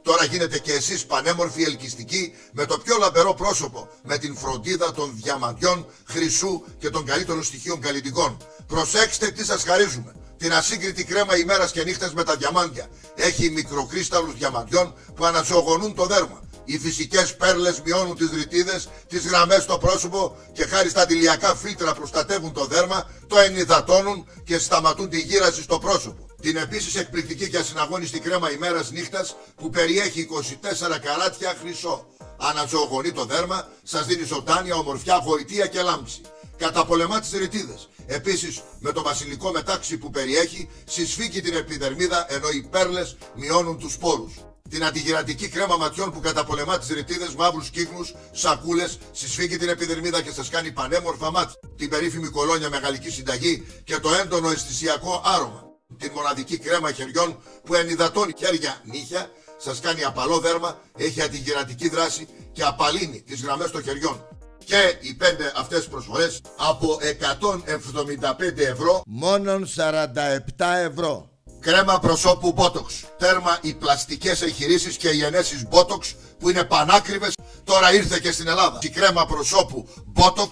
Τώρα γίνετε και εσείς πανέμορφοι, ελκυστικοί, με το πιο λαμπερό πρόσωπο, με την φροντίδα των διαμαντιών, χρυσού και των καλύτερων στοιχείων καλλιτικών. Προσέξτε τι σας χαρίζουμε. Την ασύγκριτη κρέμα ημέρας και νύχτας με τα διαμάντια. Έχει μικροκρίσταλλους διαμαντιών που αναζωογονούν το δέρμα. Οι φυσικές πέρλες μειώνουν τις ρητίδες, τις γραμμές στο πρόσωπο και χάρη στα αντιλιακά φίλτρα προστατεύουν το δέρμα, το ενυδατώνουν και σταματούν τη γύραση στο πρόσωπο. Την επίσης εκπληκτική και ασυναγώνιστη κρέμα ημέρας νύχτας που περιέχει 24 καράτια χρυσό. Αναζωογονεί το δέρμα, σας δίνει ζωντάνια, ομορφιά, γοητεία και λάμψη. Καταπολεμά τις ρητίδες. Επίσης με το βασιλικό μετάξι που περιέχει συσφίγγει την επιδερμίδα ενώ οι πέρλες μειώνουν τους σπόρους. Την αντιγυρατική κρέμα ματιών που καταπολεμά τις ρητίδες, μαύρους κύκνους, σακούλες, συσφίγγει την επιδερμίδα και σας κάνει πανέμορφα μάτια. Την περίφημη κολόνια με γαλλική συνταγή και το έντονο αισθησιακό άρωμα. Την μοναδική κρέμα χεριών που ενυδατώνει χέρια, νύχια, σας κάνει απαλό δέρμα, έχει αντιγυρατική δράση και απαλύνει τις γραμμές των χεριών. Και οι 5 αυτές προσφορές από 175 ευρώ μόνον 47 ευρώ. Κρέμα προσώπου Botox. Τέρμα οι πλαστικές εγχειρήσεις και οι ενέσεις Botox που είναι πανάκριβες. Τώρα ήρθε και στην Ελλάδα. Η κρέμα προσώπου Botox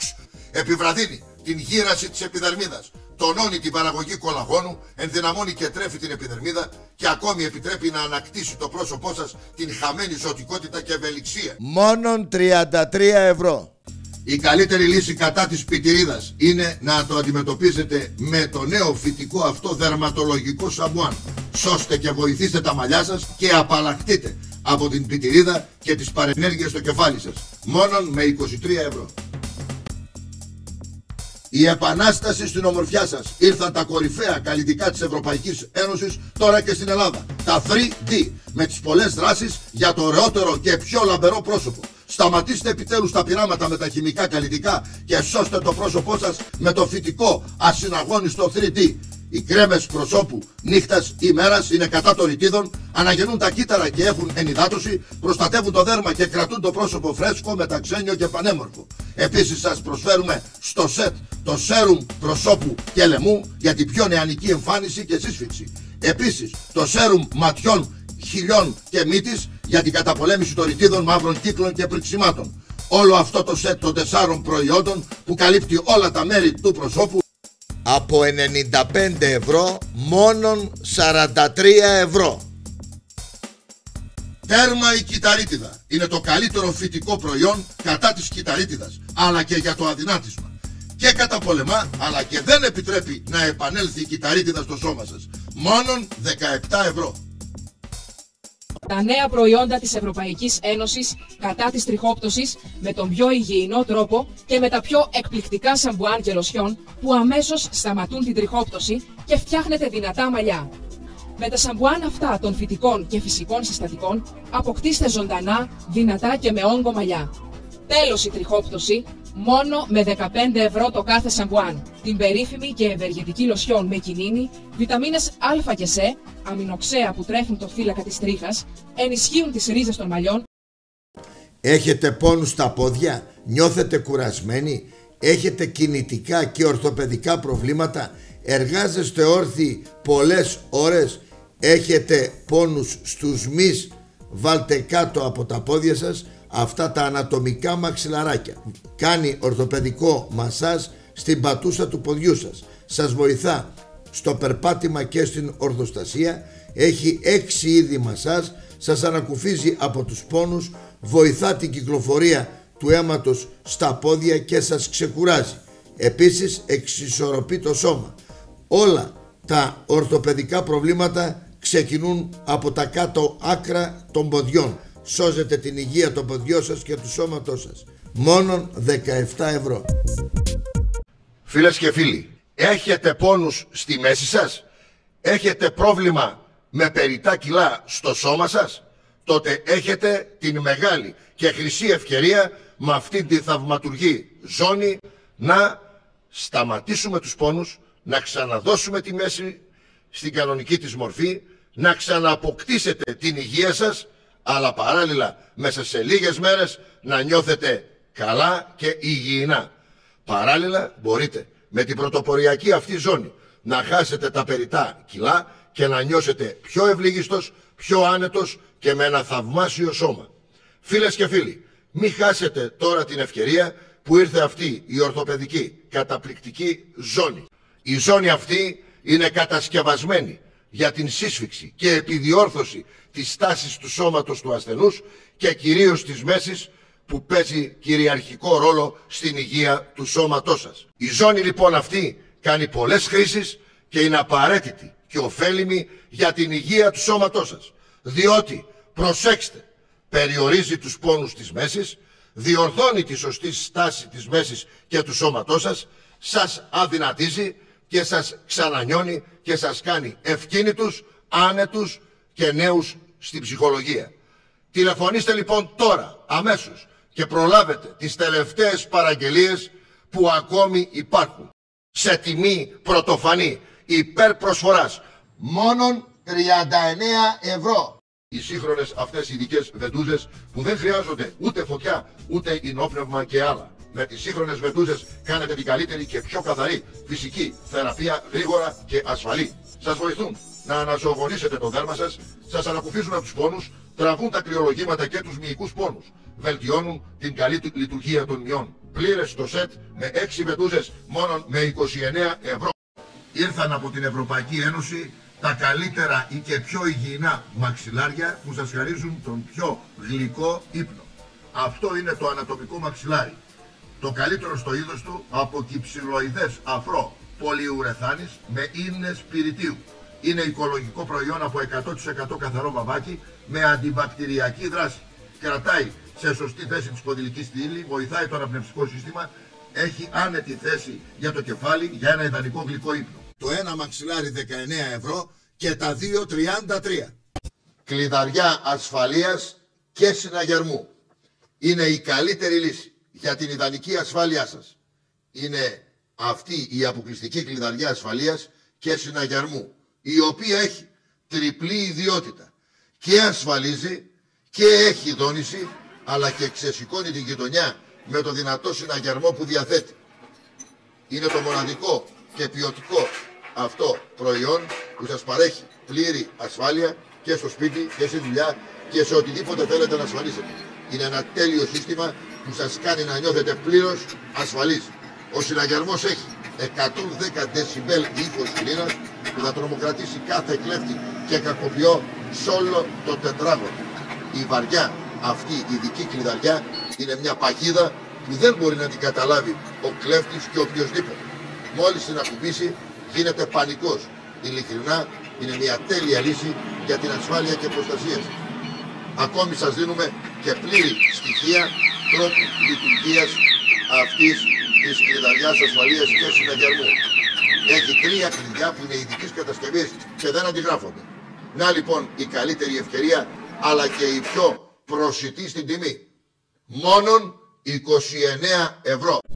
επιβραδύνει την γύραση της επιδερμίδας. Τονώνει την παραγωγή κολαγόνου, ενδυναμώνει και τρέφει την επιδερμίδα και ακόμη επιτρέπει να ανακτήσει το πρόσωπό σας την χαμένη ζωτικότητα και ευελιξία. Μόνον 33 ευρώ. Η καλύτερη λύση κατά της πιτηρίδας είναι να το αντιμετωπίζετε με το νέο φυτικό αυτό δερματολογικό σαμπουάν. Σώστε και βοηθήστε τα μαλλιά σας και απαλλαχτείτε από την πιτηρίδα και τις παρενέργειες στο κεφάλι σας. Μόνον με 23 ευρώ. Η επανάσταση στην ομορφιά σας. Ήρθαν τα κορυφαία καλλιτικά της Ευρωπαϊκής Ένωσης τώρα και στην Ελλάδα. Τα 3D με τις πολλές δράσεις για το ωραιότερο και πιο λαμπερό πρόσωπο. Σταματήστε επιτέλους τα πειράματα με τα χημικά καλλιτικά και σώστε το πρόσωπό σας με το φυτικό ασυναγώνιστο 3D. Οι κρέμες προσώπου νύχτας ή μέρας είναι κατά των ρητίδων, αναγεννούν τα κύτταρα και έχουν ενυδάτωση, προστατεύουν το δέρμα και κρατούν το πρόσωπο φρέσκο, μεταξένιο και πανέμορφο. Επίσης σας προσφέρουμε στο σετ το σέρουμ προσώπου και λαιμού για την πιο νεανική εμφάνιση και σύσφυξη. Επίσης το σέρουμ ματιών χιλιών και μύτης για την καταπολέμηση των ρητίδων, μαύρων κύκλων και πριξιμάτων. Όλο αυτό το σετ των 4 προϊόντων που καλύπτει όλα τα μέρη του προσώπου από 95 ευρώ μόνον 43 ευρώ. Τέρμα η κυταρίτιδα. Είναι το καλύτερο φυτικό προϊόν κατά της κυταρίτιδας, αλλά και για το αδυνάτισμα. Και καταπολεμά, αλλά και δεν επιτρέπει να επανέλθει η κυταρίτιδα στο σώμα σας. Μόνον 17 ευρώ. Τα νέα προϊόντα της Ευρωπαϊκής Ένωσης κατά της τριχόπτωσης με τον πιο υγιεινό τρόπο και με τα πιο εκπληκτικά σαμπουάν και λοσιόν που αμέσως σταματούν την τριχόπτωση και φτιάχνετε δυνατά μαλλιά. Με τα σαμπουάν αυτά των φυτικών και φυσικών συστατικών αποκτήστε ζωντανά, δυνατά και με όγκο μαλλιά. Τέλος η τριχόπτωση, μόνο με 15 ευρώ το κάθε σαμπουάν. Την περίφημη και ευεργετική λοσιόν με κινίνη, βιταμίνες Α και Σ, αμινοξέα που τρέφουν το θύλακα της τρίχας, ενισχύουν τις ρίζες των μαλλιών. Έχετε πόνους στα πόδια, νιώθετε κουρασμένοι, έχετε κινητικά και ορθοπαιδικά προβλήματα, εργάζεστε όρθιοι πολλές ώρες, έχετε πόνους στους μυς, βάλτε κάτω από τα πόδια σας αυτά τα ανατομικά μαξιλαράκια. Κάνει ορθοπαιδικό μασάζ στην πατούσα του ποδιού σας. Σας βοηθά στο περπάτημα και στην ορθοστασία. Έχει 6 είδη μασάζ. Σας ανακουφίζει από τους πόνους. Βοηθά την κυκλοφορία του αίματος στα πόδια και σας ξεκουράζει. Επίσης εξισορροπεί το σώμα. Όλα τα ορθοπαιδικά προβλήματα ξεκινούν από τα κάτω άκρα των ποδιών. Σώζετε την υγεία των ποδιών σας και του σώματός σας. Μόνον 17 ευρώ. Φίλες και φίλοι, έχετε πόνους στη μέση σας? Έχετε πρόβλημα με περιττά κιλά στο σώμα σας? Τότε έχετε την μεγάλη και χρυσή ευκαιρία με αυτήν τη θαυματουργή ζώνη να σταματήσουμε τους πόνους, να ξαναδώσουμε τη μέση στην κανονική της μορφή, να ξανααποκτήσετε την υγεία σας, αλλά παράλληλα μέσα σε λίγες μέρες να νιώθετε καλά και υγιεινά. Παράλληλα μπορείτε με την πρωτοποριακή αυτή ζώνη να χάσετε τα περιττά κιλά και να νιώσετε πιο ευλίγιστος, πιο άνετος και με ένα θαυμάσιο σώμα. Φίλες και φίλοι, μην χάσετε τώρα την ευκαιρία που ήρθε αυτή η ορθοπαιδική καταπληκτική ζώνη. Η ζώνη αυτή είναι κατασκευασμένη για την σύσφυξη και επιδιόρθωση της στάσης του σώματος του ασθενούς και κυρίως της μέσης που παίζει κυριαρχικό ρόλο στην υγεία του σώματός σας. Η ζώνη λοιπόν αυτή κάνει πολλές χρήσεις και είναι απαραίτητη και ωφέλιμη για την υγεία του σώματός σας. Διότι, προσέξτε, περιορίζει τους πόνους της μέσης, διορθώνει τη σωστή στάση της μέσης και του σώματός σας, σας αδυνατίζει και σας ξανανιώνει και σας κάνει ευκίνητους, άνετους και νέους στην ψυχολογία. Τηλεφωνήστε λοιπόν τώρα, αμέσως, και προλάβετε τις τελευταίες παραγγελίες που ακόμη υπάρχουν. Σε τιμή πρωτοφανή, υπερπροσφοράς, μόνον 39 ευρώ. Οι σύγχρονες αυτές ειδικές βεντούζες που δεν χρειάζονται ούτε φωτιά, ούτε ινόπνευμα και άλλα. Με τις σύγχρονες βεντούζες κάνετε την καλύτερη και πιο καθαρή φυσική θεραπεία, γρήγορα και ασφαλή. Σας βοηθούν να αναζωογονήσετε το δέρμα σας, σας ανακουφίζουν από τους πόνους, τραβούν τα κρυολογήματα και τους μυϊκούς πόνους, βελτιώνουν την καλή λειτουργία των μυών. Πλήρες το σετ με 6 βεντούζες μόνο με 29 ευρώ. Ήρθαν από την Ευρωπαϊκή Ένωση τα καλύτερα ή και πιο υγιεινά μαξιλάρια που σας χαρίζουν τον πιο γλυκό ύπνο. Αυτό είναι το ανατομικό μαξιλάρι. Το καλύτερο στο είδος του από κυψιλοειδές αφρό πολυουρεθάνης με ίνες πυρητίου. Είναι οικολογικό προϊόν από 100% καθαρό βαμβάκι με αντιβακτηριακή δράση. Κρατάει σε σωστή θέση τη σπονδυλική στήλη, βοηθάει το αναπνευστικό σύστημα, έχει άνετη θέση για το κεφάλι για ένα ιδανικό γλυκό ύπνο. Το ένα μαξιλάρι 19 ευρώ και τα δύο 33. Κλειδαριά ασφαλείας και συναγερμού. Είναι η καλύτερη λύση για την ιδανική ασφάλειά σας. Είναι αυτή η αποκλειστική κλειδαριά ασφαλείας και συναγερμού, η οποία έχει τριπλή ιδιότητα. Και ασφαλίζει και έχει δόνηση, αλλά και ξεσηκώνει την γειτονιά με το δυνατό συναγερμό που διαθέτει. Είναι το μοναδικό και ποιοτικό αυτό προϊόν που σας παρέχει πλήρη ασφάλεια και στο σπίτι και στη δουλειά και σε οτιδήποτε θέλετε να ασφαλίσετε. Είναι ένα τέλειο σύστημα που σας κάνει να νιώθετε πλήρως ασφαλείς. Ο συναγερμός έχει 110 δεσιμπέλ ήχος κλίνας που θα τρομοκρατήσει κάθε κλέφτη και κακοποιό σε όλο το τετράγωνο. Η βαριά αυτή η ειδική κλειδαριά είναι μια παγίδα που δεν μπορεί να την καταλάβει ο κλέφτης και οποιοσδήποτε. Μόλις την ακουμπήσει γίνεται πανικός. Ειλικρινά είναι μια τέλεια λύση για την ασφάλεια και προστασία σας. Ακόμη σας δίνουμε και πλήρη στοιχεία τρόπου λειτουργίας αυτής της κλειδαριάς ασφαλείας και συναγερμού. Έχει 3 κλειδιά που είναι ειδικής κατασκευής και δεν αντιγράφονται. Να λοιπόν η καλύτερη ευκαιρία αλλά και η πιο προσιτή στην τιμή. Μόνον 29 ευρώ.